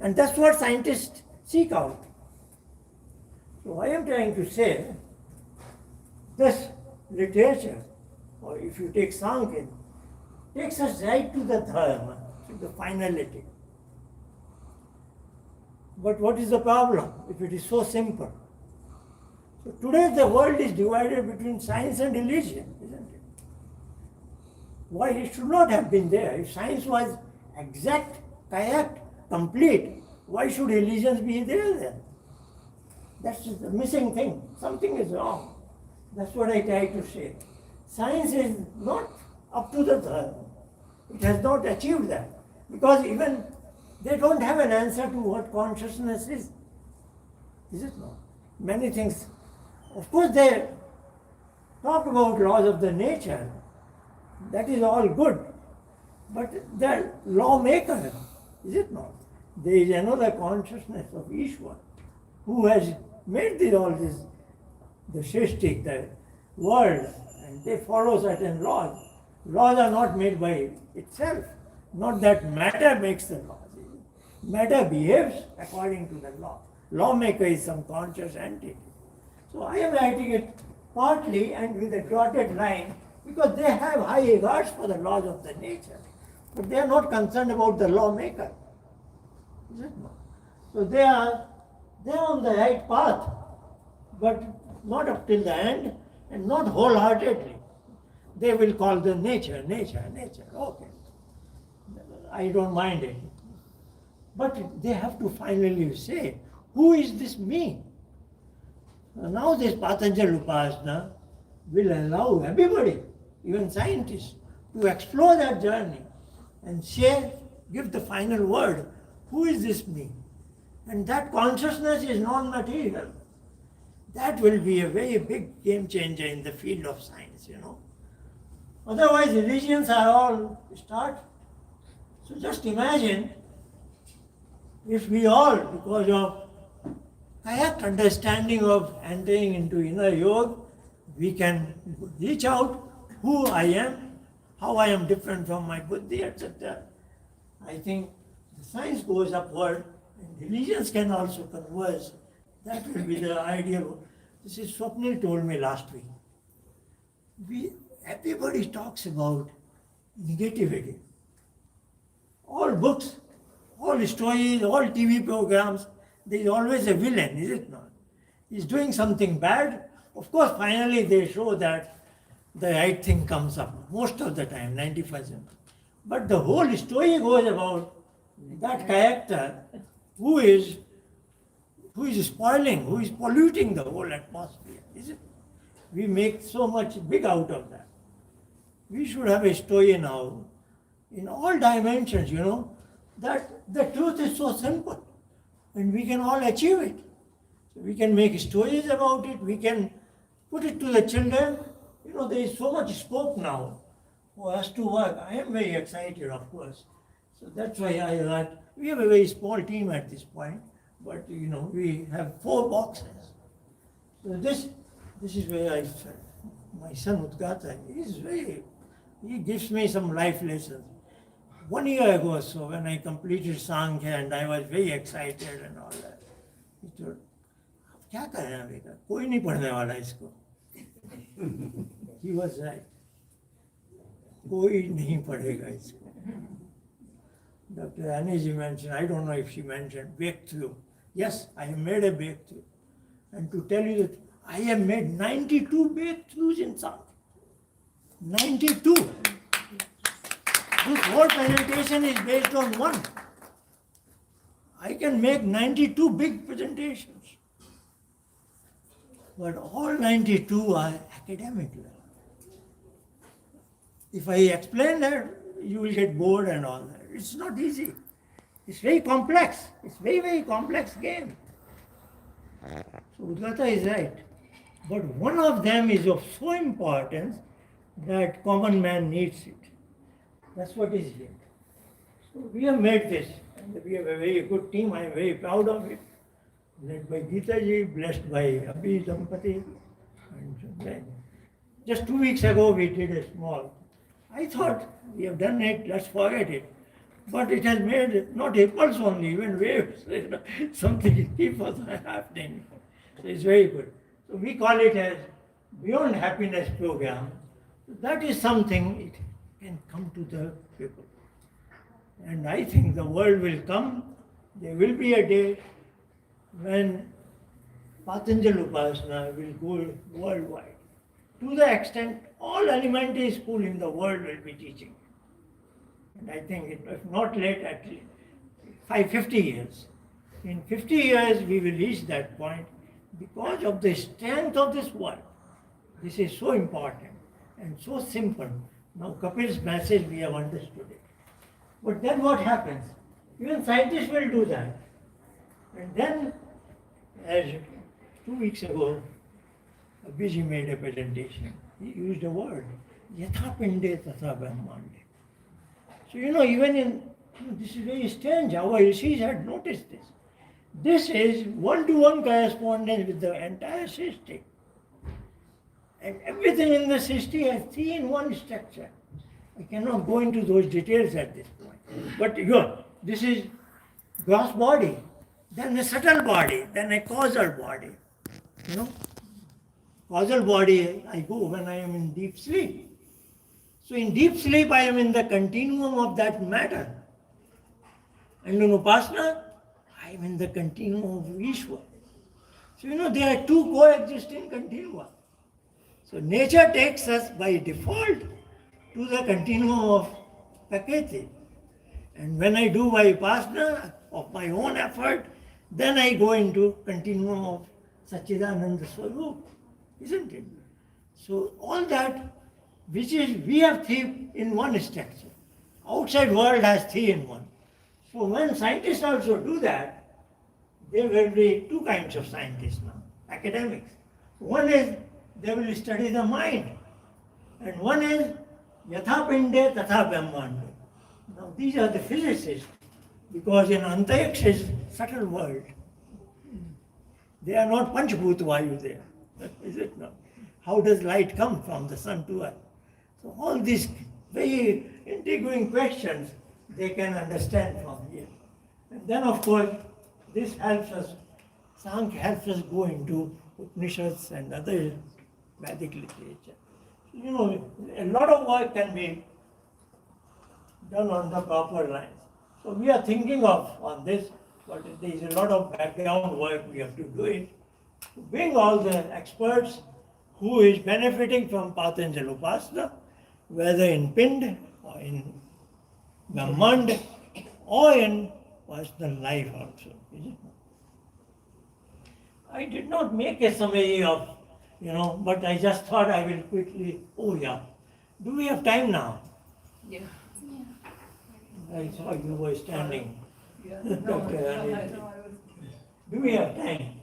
And that's what scientists seek out. So I am trying to say, this literature, or if you take Sankhya, takes us right to the Dharma, to the finality. But what is the problem if it is so simple? So today the world is divided between science and religion, isn't it? Why it should not have been there? If science was exact, correct, complete, why should religions be there then? That's the missing thing. Something is wrong. That's what I try to say. Science is not up to the task. It has not achieved that. Because even they don't have an answer to what consciousness is. Is it not? Many things. Of course, they talk about laws of the nature. That is all good. But the lawmaker, is it not? There is another consciousness of Ishwar who has made all this, the Shrishti, the world, and they follow certain laws. Laws are not made by itself. Not that matter makes the laws. Matter behaves according to the law. Lawmaker is some conscious entity. So I am writing it partly and with a dotted line because they have high regards for the laws of the nature. But they are not concerned about the lawmaker. Is it not? So they are on the right path, but not up till the end and not wholeheartedly. They will call the nature. Okay. I don't mind it. But they have to finally say, who is this me? Now this Patanjali Upasana will allow everybody, even scientists, to explore that journey and share, give the final word, who is this me? And that consciousness is non-material. That will be a very big game changer in the field of science, Otherwise, religions are all start. So just imagine if we all, because of correct understanding of entering into inner yoga, we can reach out who I am, how I am different from my buddhi, etc. I think the science goes upward and religions can also converge. That will be the ideal. This is Swapnil told me last week. Everybody talks about negativity. All books, all stories, all TV programs, there is always a villain, is it not? He's doing something bad. Of course, finally they show that the right thing comes up, most of the time, 90%. But the whole story goes about that character who is spoiling, who is polluting the whole atmosphere, is it? We make so much big out of that. We should have a story now, in all dimensions, that the truth is so simple and we can all achieve it. So we can make stories about it, we can put it to the children. There is so much scope now for us to work. I am very excited, of course. So that's why I thought we have a very small team at this point, but we have 4 boxes. So this is where I felt. My son Udgata he gives me some life lessons. 1 year ago or so, when I completed Samkhya and I was very excited and all that, he told, क्या करना बेटा, कोई नहीं पढ़ने वाला इसको. He was right. कोई नहीं पढ़ेगा इसको. Dr. Aniji mentioned, I don't know if she mentioned, breakthrough. Yes, I have made a breakthrough. And to tell you that I have made 92 breakthroughs in Samkhya. 92. This whole presentation is based on one. I can make 92 big presentations. But all 92 are academic level. If I explain that, you will get bored and all that. It's not easy. It's very complex. It's very, very complex game. So Udgata is right. But one of them is of so importance that common man needs it. That's what is here. So we have made this. And we have a very good team. I am very proud of it. Led by Geeta ji, blessed by Abhi Dampati. And just 2 weeks ago we did a small. I thought we have done it, let's forget it. But it has made not ripples only, even waves. Something keeps on happening. So it's very good. So we call it as Beyond Happiness Program. That is something it can come to the people. And I think the world will come. There will be a day when Patanjali Upasana will go worldwide. To the extent all elementary school in the world will be teaching. And I think if not late, at least 50 years. In 50 years we will reach that point because of the strength of this world. This is so important and so simple. Now Kapil's message we have understood it. But then what happens? Even scientists will do that. And then, as 2 weeks ago, Abhiji made a presentation. He used a word, yatha pinde tatha brahmande. So even in, this is very strange, our rishis had noticed this. This is one-to-one correspondence with the entire srishti. And everything in the srishti has 3-in-1 structure. I cannot go into those details at this point. But this is gross body, then the subtle body, then a causal body. Causal body I go when I am in deep sleep. So in deep sleep I am in the continuum of that matter. And in Upasana, I am in the continuum of Ishwar. So there are two coexisting continua. So nature takes us by default to the continuum of Prakriti. And when I do my Upasana of my own effort, then I go into continuum of Satchidananda Swarup, isn't it? So all that, which is, we have 3-in-1 structure. Outside world has 3-in-1. So when scientists also do that, there will be two kinds of scientists now, academics. One is, they will study the mind. And one is, yatha pinde tatha brahmande. Now these are the physicists, because in Antariksha is subtle world. They are not Panchbhut Vayu there, is it not? How does light come from the sun to earth? So all these very intriguing questions they can understand from here. And then of course this helps us, Samkhya helps us go into Upanishads and other Vedic literature. A lot of work can be done on the proper lines. So we are thinking on this, but there is a lot of background work we have to do it. To bring all the experts who is benefiting from Patanjali Upasana, whether in Pind or in Brahmand or in personal life also. Is it? I did not make a summary of, but I just thought I will quickly, do we have time now? Yeah. I saw you were standing. Yeah. Dr. Anil. Do we have time?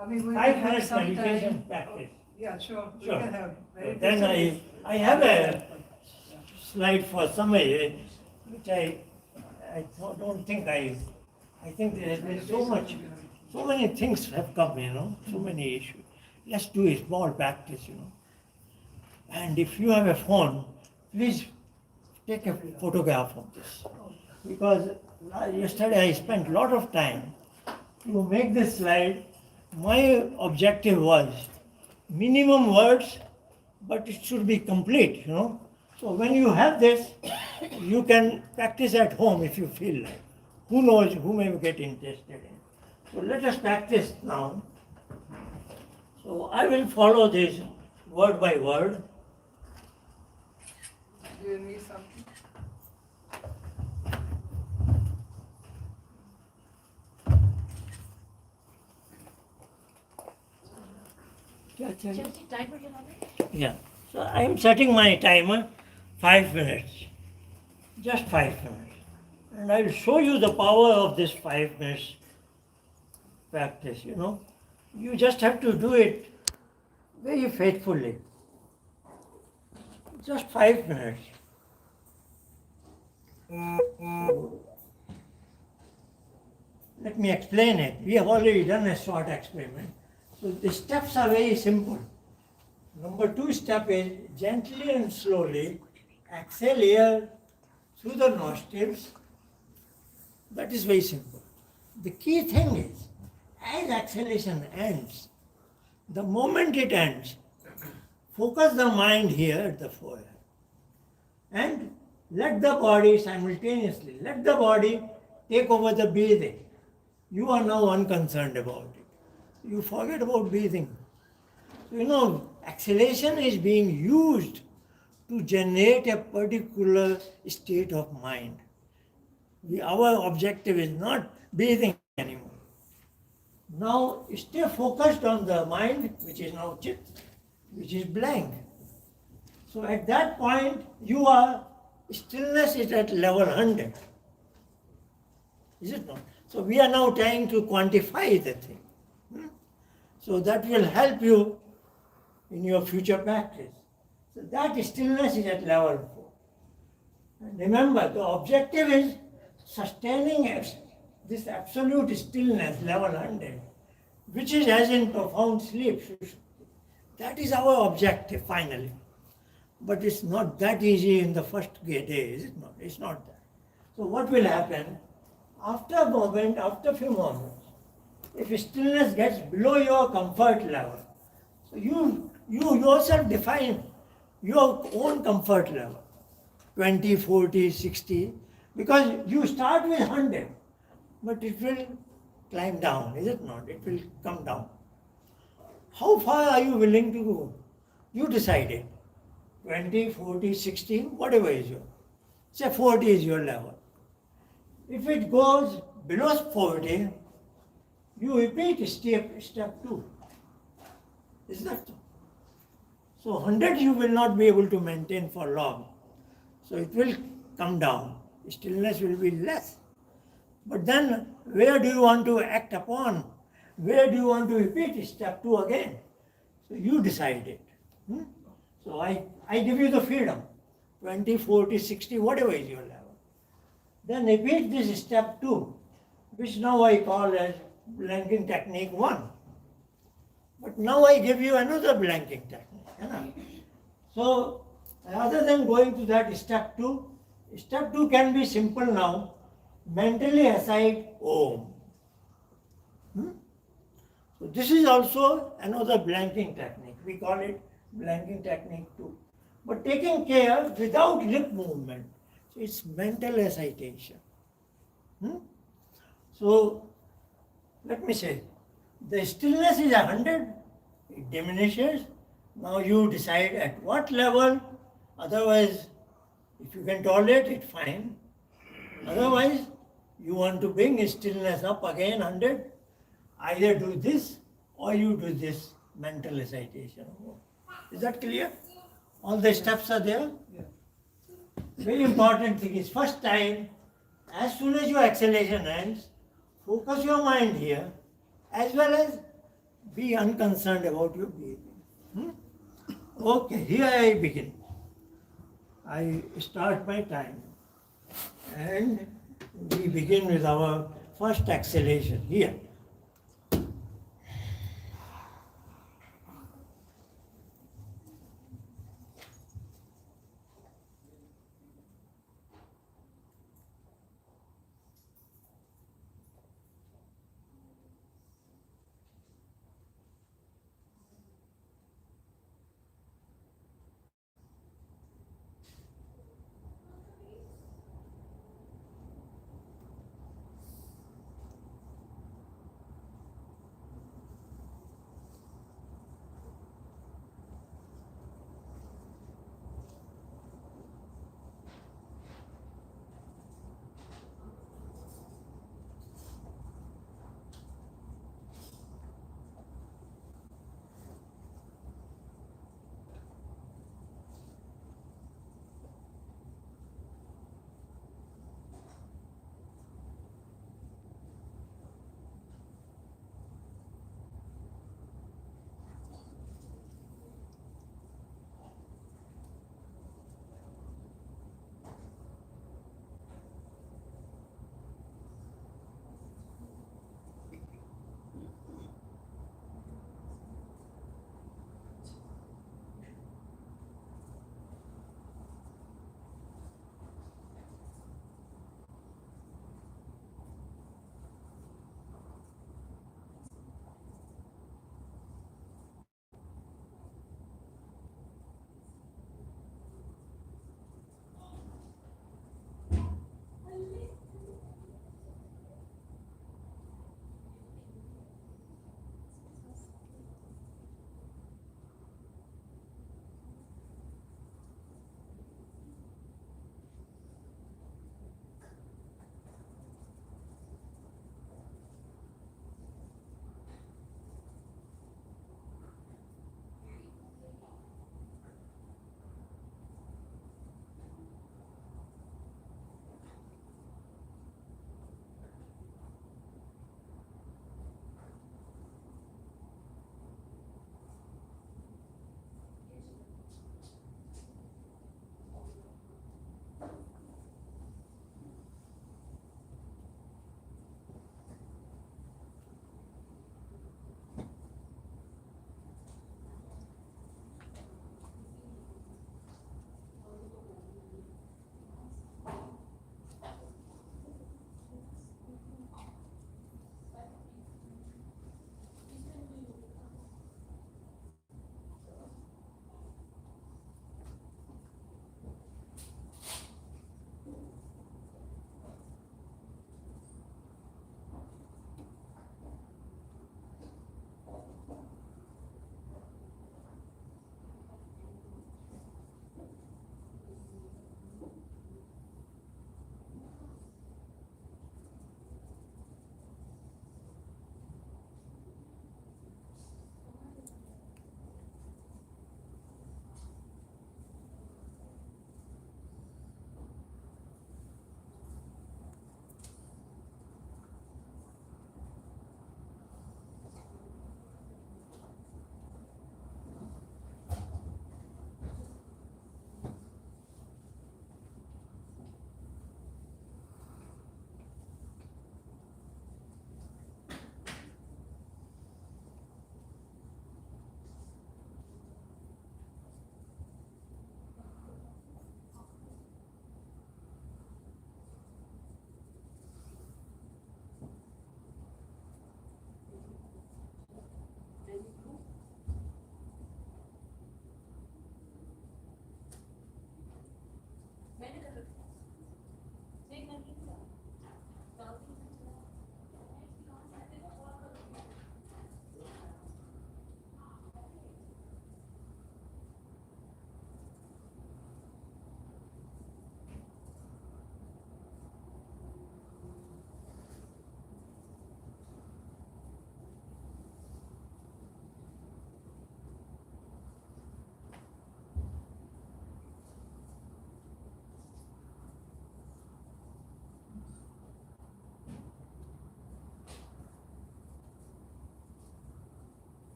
I mean, we 5 have minutes some meditation time. practice. Yeah, sure. We Sure. can have meditation. Then I have a slide for summary, which I don't think I think there has been so many things have come, so many issues. Let's do a small practice, And if you have a phone, please take a photograph of this. Because yesterday I spent a lot of time to make this slide. My objective was minimum words, but it should be complete, So when you have this, you can practice at home if you feel like. Who knows who may get interested in. So let us practice now. So I will follow this word by word. Do you need something? Yeah. So I am setting my timer 5 minutes. Just 5 minutes. And I will show you the power of this 5 minutes practice, You just have to do it very faithfully. Just 5 minutes. Let me explain it. We have already done a short experiment. So the steps are very simple. Number 2 step is gently and slowly exhale air through the nostrils. That is very simple. The key thing is, as exhalation ends, the moment it ends, focus the mind here at the forehead and let the body simultaneously, let the body take over the breathing. you are now unconcerned about it. You forget about breathing. So, exhalation is being used to generate a particular state of mind. Our objective is not breathing anymore. Now stay focused on the mind, which is now chit, which is blank. So at that point, stillness is at level 100. Is it not? So we are now trying to quantify the thing. So that will help you in your future practice. So that stillness is at level 4. And remember, the objective is sustaining this absolute stillness, level 100, which is as in profound sleep. That is our objective finally. But it's not that easy in the first day, is it not? It's not that. So what will happen? After a moment, after a few moments, if stillness gets below your comfort level, so you yourself define your own comfort level, 20, 40, 60, because you start with 100, but it will climb down, is it not? It will come down. How far are you willing to go? You decide it. 20, 40, 60, whatever is your. Say 40 is your level. If it goes below 40, you repeat step 2. Is that so? So 100 you will not be able to maintain for long. So it will come down. Stillness will be less. But then where do you want to act upon? Where do you want to repeat step 2 again? So you decide it. So I give you the freedom. 20, 40, 60, whatever is your level. Then repeat this step 2, which now I call as blanking technique 1. But now I give you another blanking technique. So rather than going to that step 2 can be simple now. Mentally aside Om. So this is also another blanking technique. We call it blanking technique 2. But taking care without lip movement. So it's mental recitation. So let me say, the stillness is 100, it diminishes. Now you decide at what level, otherwise, if you can tolerate it, fine. Otherwise, you want to bring stillness up again 100, either do this or you do this mental recitation. Is that clear? All the steps are there? Very important thing is, first time, as soon as your exhalation ends, focus your mind here, as well as be unconcerned about your breathing. Okay, here I begin. I start my time. And we begin with our first exhalation here.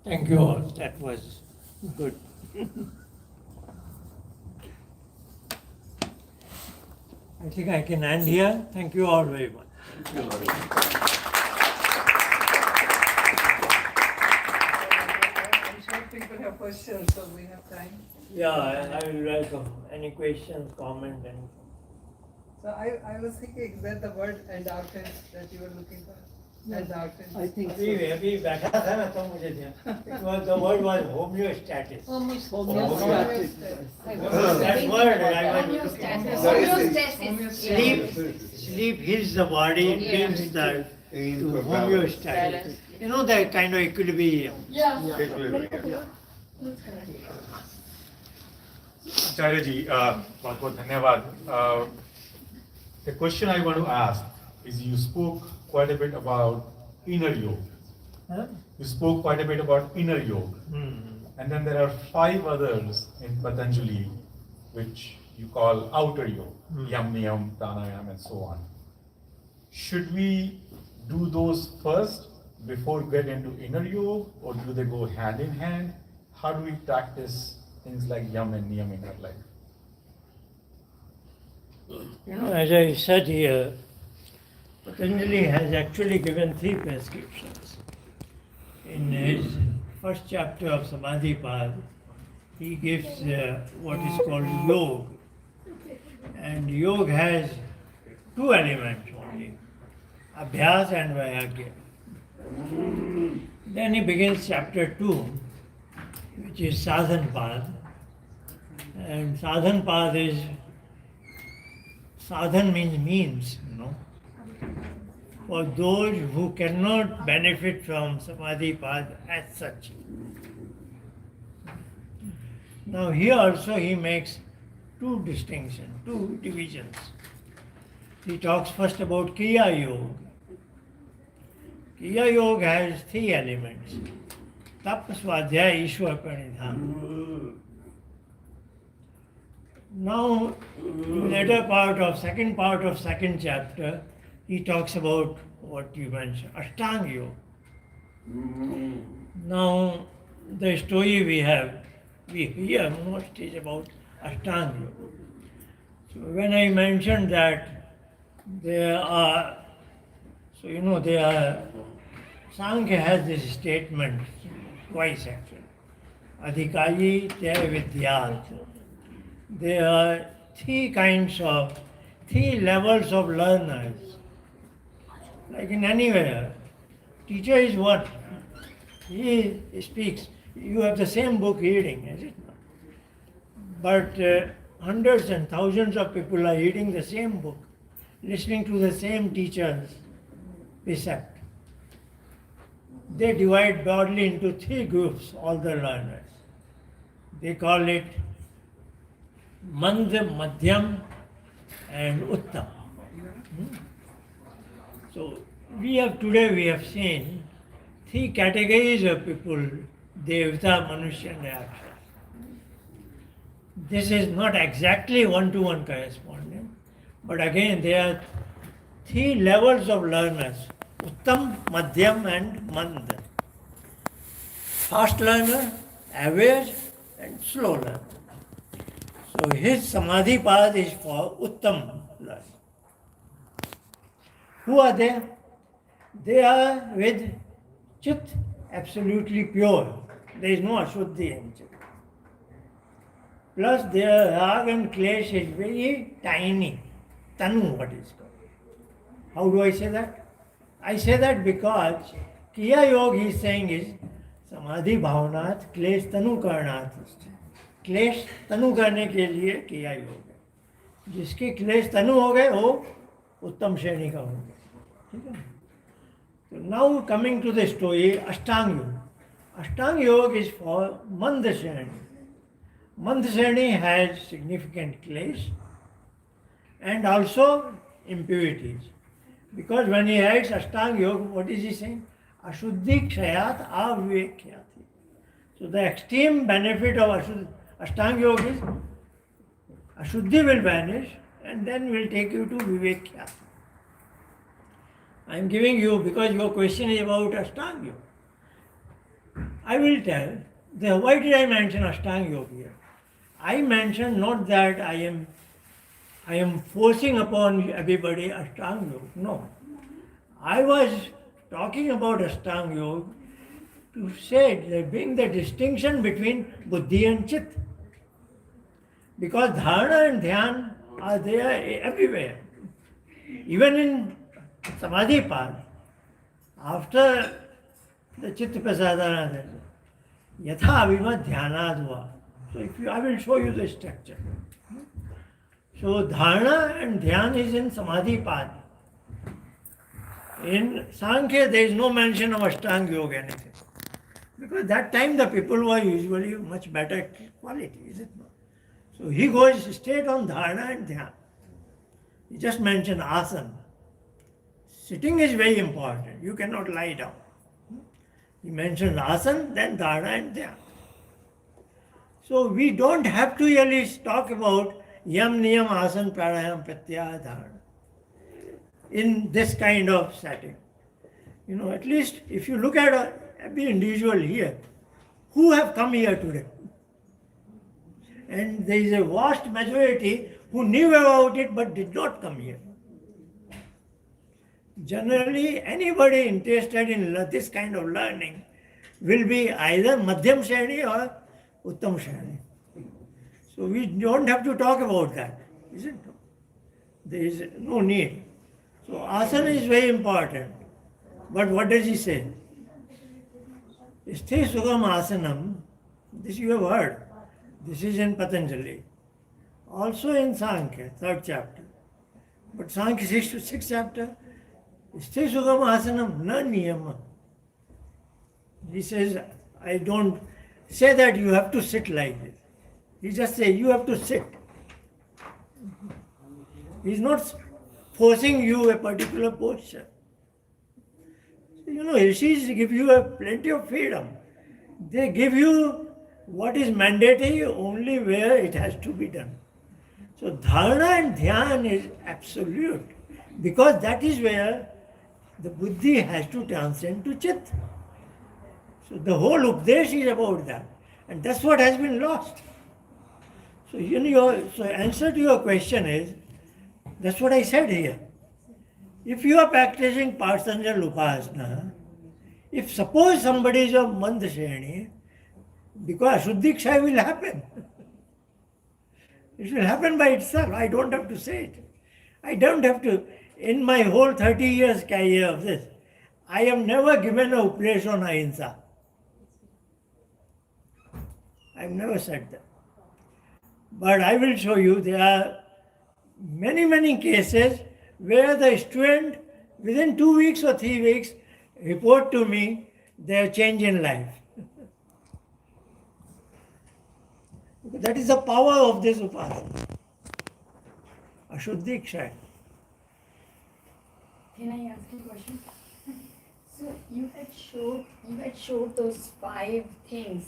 Thank you all. That was good. I think I can end here. Thank you all very much. I'm sure people have questions, so we have time. Yeah, I will welcome any questions, comment, and So I was thinking, is that the word endowment that you were looking for? Endowment. I think अभी so. अभी बैठा था ना तो मुझे ध्यान it was the word was homeostasis. Homeostatic. That word I was looking for. Homeostasis. Sleep heals the body, brings the to homeostasis. You know that kind of equilibrium. Yeah. Acharya ji, बहुत बहुत धन्यवाद. The question I want to ask is you spoke quite a bit about inner yoga. Huh? You spoke quite a bit about inner yoga. And then there are 5 others in Patanjali which you call outer yoga, yam, niyam, pranayam and so on. Should we do those first before get into inner yoga, or do they go hand in hand? How do we practice things like yam and niyam in our life? You know, as I said here, Patanjali has actually given 3 prescriptions. In his first chapter of Samadhi Path, he gives what is called yoga. And yoga has 2 elements only, abhyas and vairagya. Then he begins chapter 2, which is sadhan path. And sadhan path is, sadhan means, you know, for those who cannot benefit from Samadhi path as such. Now here also he makes 2 distinctions, 2 divisions. He talks first about Kriya Yoga. Kriya Yoga has 3 elements. Tap, Swadhyaya, Ishwar Pranidhana. Now, second part of second chapter, he talks about what you mentioned, Ashtanga Yoga. Now, the story we hear most is about Ashtanga Yoga. So when I mentioned that Samkhya has this statement twice actually. Adhikari te vidyat. There are 3 levels of learners. Like in anywhere, teacher is what? He speaks. You have the same book reading, is it not? But hundreds and thousands of people are reading the same book, listening to the same teacher's precept. They divide broadly into 3 groups, all the learners. They call it Mand, Madhyam and Uttam. So we have seen 3 categories of people, Devata, Manushya and Rakshasa. This is not exactly one-to-one correspondent, but again there are 3 levels of learners, Uttam, Madhyam and Mand. Fast learner, average and slow learner. So his Samadhi path is for Uttam learner. Who are they? They are with Chit absolutely pure. There is no Ashuddhi in Chit. Plus their Rag and Klesh is very tiny. Tanu, what is called. How do I say that? I say that because Kriya Yoga he is saying is Samadhi Bhavanat Klesh Tanu Karnat. क्लेश तनु करने के लिए क्रिया योग है. जिसके क्लेश तनु हो गए वो उत्तम श्रेणी का हो गया. ठीक है. So now coming to the story, Ashtanga Yoga. Ashtanga Yoga is for Mand Shreni. Mand Shreni has significant clash and also impurities. Because when he writes Ashtanga Yoga, what is he saying? Ashuddhi kshayat avivekhyati. So the extreme benefit of Ashtanga Yoga is Ashuddhi will vanish and then will take you to Vivekhyati. I am giving you, because your question is about Ashtanga Yoga. I will tell. Why did I mention Ashtanga Yoga here? I mentioned not that I am forcing upon everybody Ashtanga Yoga. No. I was talking about Ashtanga Yoga to say that being the distinction between Buddhi and Chit. Because Dharana and Dhyan are there everywhere. Even in Samadhi path, after the Chitta Prasadana, Yatha Avima Dhyanadva. So I will show you the structure. So Dharana and Dhyan is in Samadhi path. In Samkhya, there is no mention of Ashtanga Yoga anything. Because that time the people were usually much better quality, is it not? So he goes straight on Dharana and Dhyan. He just mentioned asana. Sitting is very important. You cannot lie down. He mentioned asana, then dharana and dhyan. So we don't have to really talk about yam, niyam, asana, pranayam, pratyahara, dharana in this kind of setting. At least if you look at every individual here, who have come here today? And there is a vast majority who knew about it but did not come here. Generally, anybody interested in this kind of learning will be either Madhyam Shreni or Uttam Shreni. So we don't have to talk about that, isn't it? There is no need. So asana is very important. But what does he say? Sthe Sugam Asanam, this you have heard. This is in Patanjali. Also in Samkhya, 3rd chapter. But Samkhya 6th chapter, Sthe Sugam Asanam na niyama. He says, I don't say that you have to sit like this. He just says you have to sit. He's not forcing you a particular posture. Rishis give you plenty of freedom. They give you what is mandatory only where it has to be done. So dharana and dhyan is absolute because that is where the buddhi has to transcend to chit. So the whole Upadesh is about that. And that's what has been lost. So answer to your question is, that's what I said here. If you are practicing Patanjali Upasana, if suppose somebody is of Manda Shreni, because Ashuddhiksha will happen. It will happen by itself. I don't have to say it. I don't have to. In my whole 30 years career of this, I have never given a upadesh on ahimsa. I have never said that. But I will show you there are many, many cases where the student within 2 weeks or 3 weeks report to me their change in life. That is the power of this upasana. Ashuddhiksha. Can I ask you a question? So you had showed those 5 things.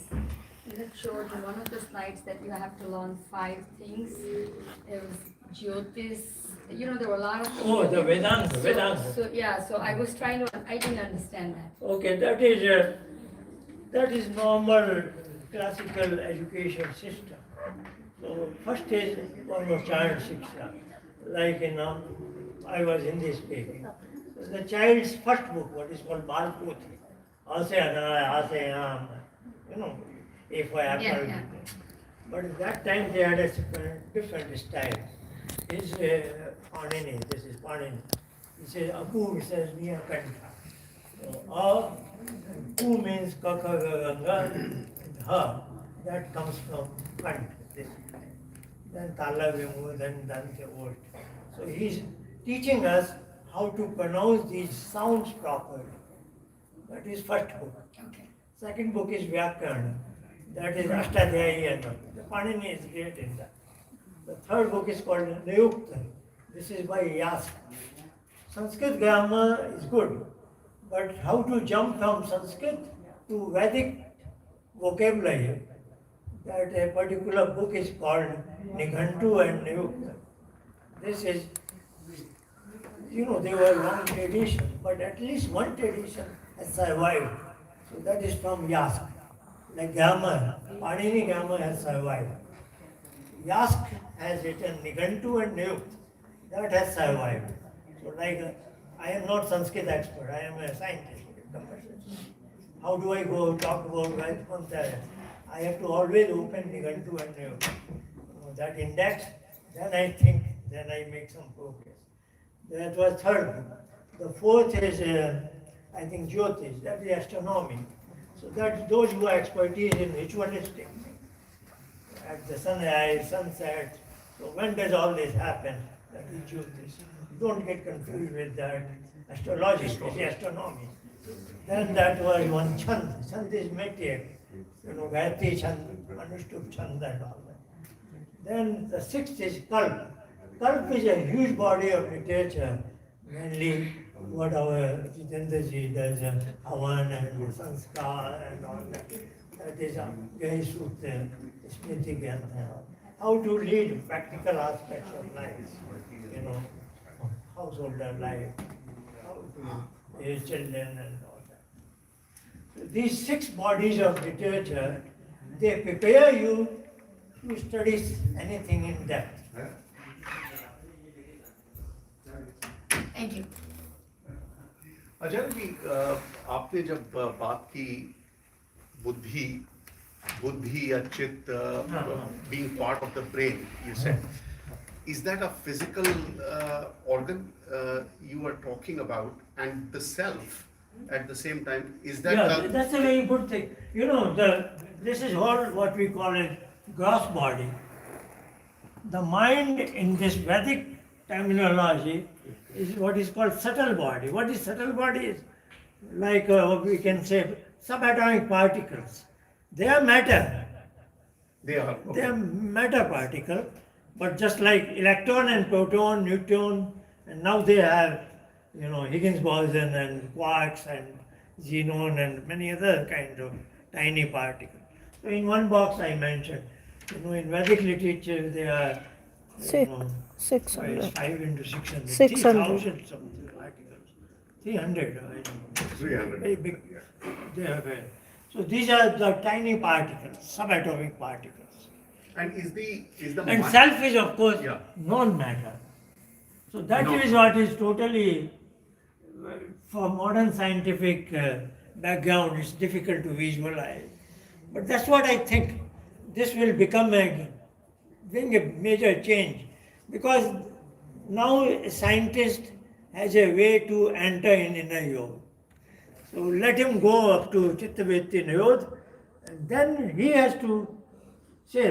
You had showed in one of the slides that you have to learn 5 things. There was Jyotis. There were a lot of things. Oh, the Vedanta. So I was trying to, I didn't understand that. Okay, that is normal classical education system. So first is almost child shiksha, like I was in this speaking. So the child's first book, what is called Balputhi, Ase Anaya, Ase Am, A for apple. Yeah. But at that time they had a different style. This is Panini, this is Panini. He says Apu, he says Niya Kanta. So Pu means Kaka Ganga, and Ha, that comes from Kant. Then Tala Vimu, then Dante Old. So he's teaching us how to pronounce these sounds properly. That is first book. Okay. Second book is Vyakarana. That is Ashtadhyayi. The Panini is great in that. The third book is called Nayukta. This is by Yasa. Sanskrit grammar is good, but how to jump from Sanskrit to Vedic vocabulary, that a particular book is called Nighantu and Nayukta. This is, they were long tradition, but at least one tradition has survived. So that is from Yasa. like grammar, Panini grammar has survived. Yask has written Nigantu and Niyukt, that has survived. So like, I am not Sanskrit expert, I am a scientist. How do I go talk about Vaishnav? I have to always open Nigantu and that index, then I think, then I make some progress. That was third book. The fourth is, I think, Jyotish, that is astronomy. So that those who are expertise in ritualistic, at the sunrise, sunset, so when does all this happen? That is Jyotish. Don't get confused with that. Astrology is astronomy. Then that was one Chand. Chand is meteor. Gayatri Chand, Anushtup Chand and all that. Then the sixth is Kalp. Kalp is a huge body of literature, mainly what our Jitendraji does, Havan and Sanskar and all that. That is Gahi Sutra, Smriti Gyantha. How to lead practical aspects of life, householder life, how to raise children and all that. So these 6 bodies of literature, they prepare you to study anything in depth. Thank you. आचार्य जी, आपने जब बात की बुद्धि या चित्त being part of the brain, you said, is that a physical organ you are talking about, and the self at the same time, is that? Yeah, that's a very good thing. This is all what we call a gross body. The mind in this Vedic terminology is what is called subtle body. What is subtle body is like we can say subatomic particles. They are matter. They are. Okay. They are matter particle, but just like electron and proton, neutron, and now they have, Higgs boson and quarks and xenon and many other kind of tiny particles. So in one box I mentioned, in Vedic literature they are, 600. 5 into 600, 600. 3,000 something particles, 300, I don't know. 300. Very big. They are very. So these are the tiny particles, subatomic particles. And is the And mind- self is of course Yeah. non-matter. So that No. is what is totally, for modern scientific background, it's difficult to visualize. But that's what I think. This will become bring a major change, because now a scientist has a way to enter in inner yoga. So let him go up to Chittavitti Niyodh, and then he has to say,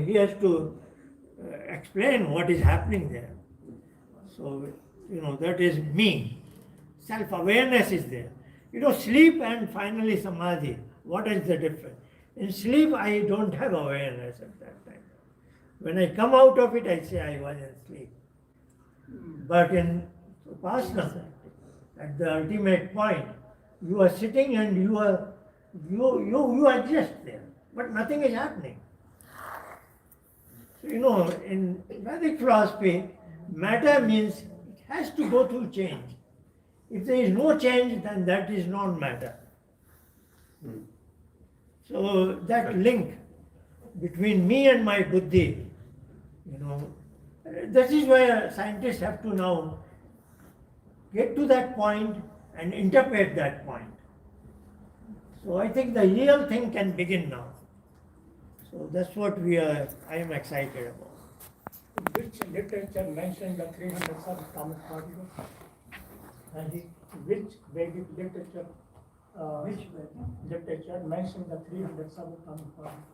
he has to explain what is happening there. So, that is me. Self-awareness is there. Sleep and finally samadhi. What is the difference? In sleep, I don't have awareness at that time. When I come out of it, I say I was in sleep. But in Vipassana, at the ultimate point, you are sitting and you exist there, but nothing is happening. So, in Vedic philosophy, matter means it has to go through change. If there is no change, then that is non-matter. So that link between me and my buddhi, that is why scientists have to now get to that point and interpret that point. So I think the real thing can begin now. So that's what I am excited about. Which literature mentioned the 300 subatomic particles? And which Vedic literature literature mentioned the 300 subatomic particles?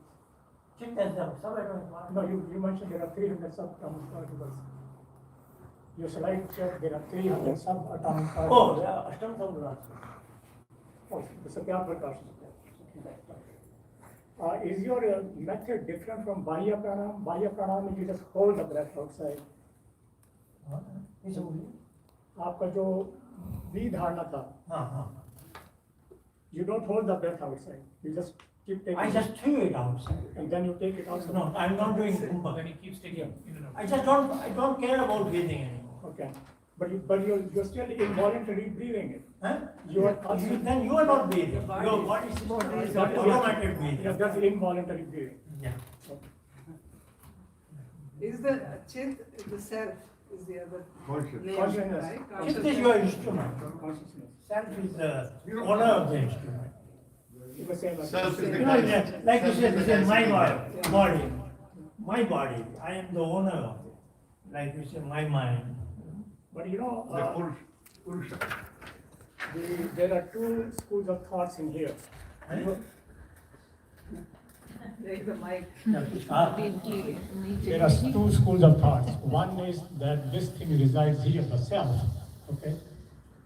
No, you mentioned there are 300 subatomic particles. Your slide said there are 300 subatomic particles. Oh, yeah, Ashtam Samkhya. Oh, the Satya Prakash. Is your method different from Bahya Pranam? Bahya Pranam means you just hold the breath outside. आपका जो भी धारणा था, you don't hold the breath outside. You just keep taking. I just threw it outside. And then you take it outside. No, I'm not doing Kumbha. Then he keeps taking. I don't care about breathing anymore. Okay. You're still involuntarily breathing it. Huh? You are Then you are not breathing. Your body system is automatic breathing. Yeah, that's involuntary breathing. Yeah. Is the chit, the self, is the other name, Consciousness. right? Chit is your instrument. Consciousness. Self is the owner of the instrument. You can say like Self is the You know, guy. like you said, this is my body. My body. I am the owner of it. Like you said, my mind. But you know, The Purusha. there are two schools of thoughts in here. Take the mic. There are two schools of thoughts. One is that this thing resides here, the self. Okay.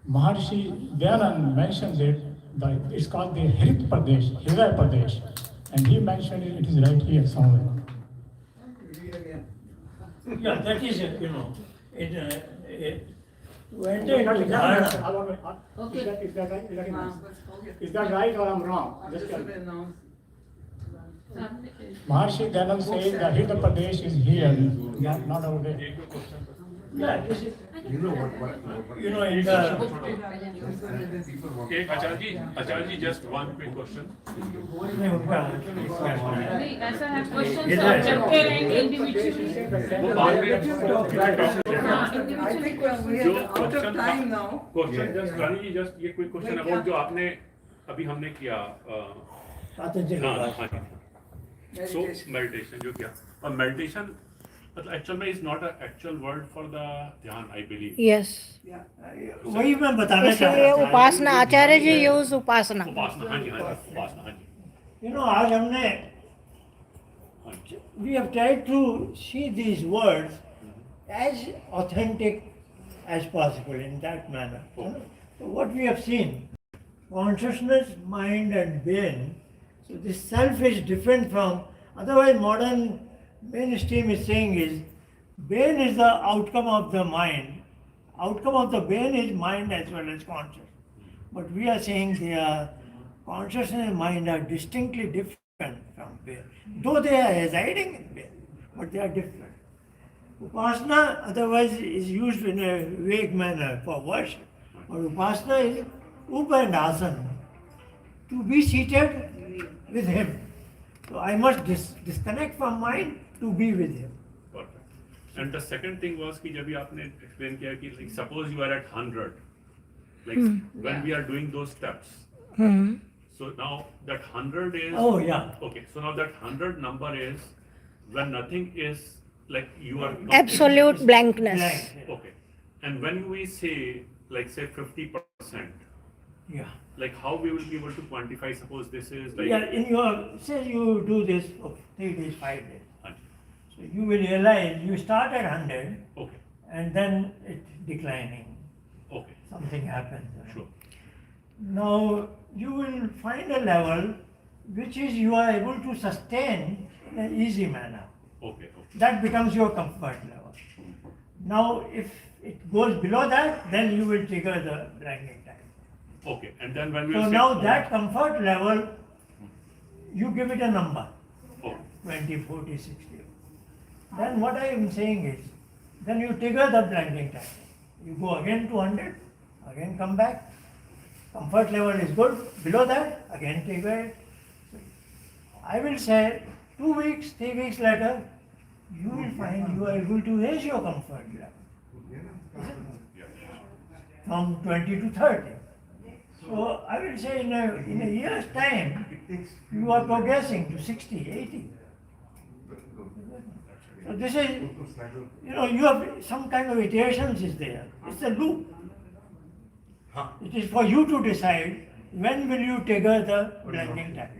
Maharshi Dayanand mentions it. It's called the Hrit Pradesh, Hridaya Pradesh, and he mentioned it. It is right here somewhere. Read again. Yeah, that is, to enter into dharana. Okay. Is that right? Wow. Is that right or I'm wrong? This Just has tell me. been announced. Maharshi Dayanand says that Hridaya Pradesh is here, not over there. Yeah, this is, You know what? in the, Okay, Acharya ji, just one quick question. नहीं, ऐसा है question इधर। Objective and individually वो बाद में I think we जो are out of question time now. Question just Rani ji just ये quick question Wait, about क्या? जो आपने अभी हमने किया Patanjali हाँ Bhasha. हाँ सो Meditation. मेडिटेशन जो किया और मेडिटेशन मतलब एक्चुअल में is not a actual word for the ध्यान आई बिलीव यस Yeah. वही मैं बताना चाह इसलिए रहा था। उपासना आचार्य जी यूज उपासना उपासना हाँ जी उपासना हाँ जी आज हमने हाँ जी we have tried to see these words as authentic as possible in that manner. So what we have seen, consciousness, mind and brain, so this self is different from, otherwise modern mainstream is saying is, brain is the outcome of the mind. Outcome of the brain is mind as well as conscious. But we are saying they are, consciousness and mind are distinctly different from brain. Though they are residing in brain, but they are different. Upasana otherwise is used in a vague manner for worship. But Upasana is Upa and Asana. To be seated with him. So I must disconnect from mind to be with him. Perfect. And the second thing was कि जब भी आपने explain किया कि like suppose you are at 100, like when we are doing those steps. So now that 100 is Oh yeah. okay. So now that 100 number is when nothing is like you are absolute blankness Blank. Okay. And when we say like say 50%, Yeah. like how we will be able to quantify? Suppose this is like Yeah, in your, say you do this for 3 days, 5 days. हाँ जी, So you will realize you start at 100 okay, and then it's declining. okay, Something happens. sure, Now you will find a level which is you are able to sustain in an easy manner. okay, okay, That becomes your comfort level. Now if it goes below that, then you will trigger the blanking time. okay. And then when we So say now that comfort level, you give it a number. okay, 20, 40, 60. Then what I am saying is, then you trigger the blanking time. You go again to 100, again come back. Comfort level is good. Below that, again trigger it. I will say 2 weeks, 3 weeks later, you will find you are able to raise your comfort level from 20 to 30. So I will say in a year's time, you are progressing to 60, 80. So this is, you have some kind of iterations is there. It's a loop. It is for you to decide when will you trigger the blanking technique.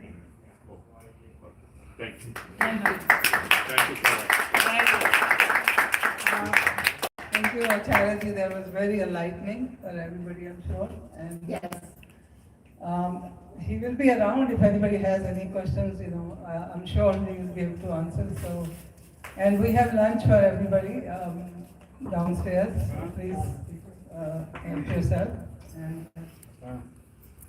thank you, thank you for that. Thank you, Acharya ji. That was very enlightening for everybody, I'm sure. And Yes. He will be around if anybody has any questions. I'm sure he will be able to answer. So, and we have lunch for everybody downstairs. Please help yourself. And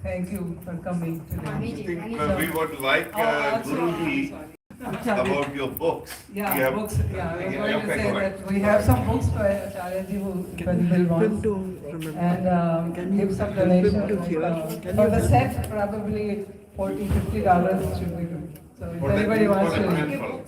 thank you for coming today. Swamiji, I think Swamiji. we would like Oh, also, Guruji sorry. about your books. You Yeah, have- books, yeah, we're going to okay, say go ahead. that we have some books for Acharya ji who Bill wants. And give some donation. For the set, probably $40-50 should be good. So if For the- anybody wants for the to. handful.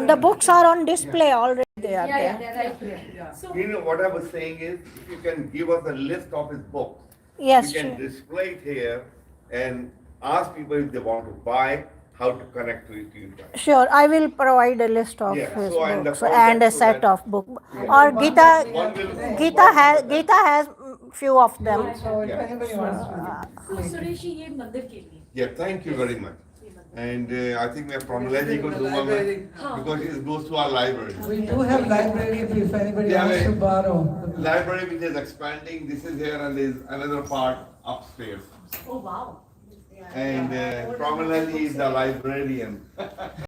The books are on display already. They are Yeah, there. they're right here. So, You know, what I was saying is, if you can give us a list of his books, Yes, we can sure. display it here and ask people if they want to buy, how to connect with you guys. Sure, I will provide a list of Yeah, his so and the books and a contact so set that- of book. Or Gita, One will- Gita has few of them. So if Yeah. anybody wants to. Sureshi ये मंदिर के लिए Yeah, thank you very much. And I think we have Pramalaji को दूंगा मैं, because it goes to our library. We do have library if anybody Yeah, wants to we- borrow. Library which is expanding, this is here and there is another part upstairs. oh wow And Pramalaji is the librarian.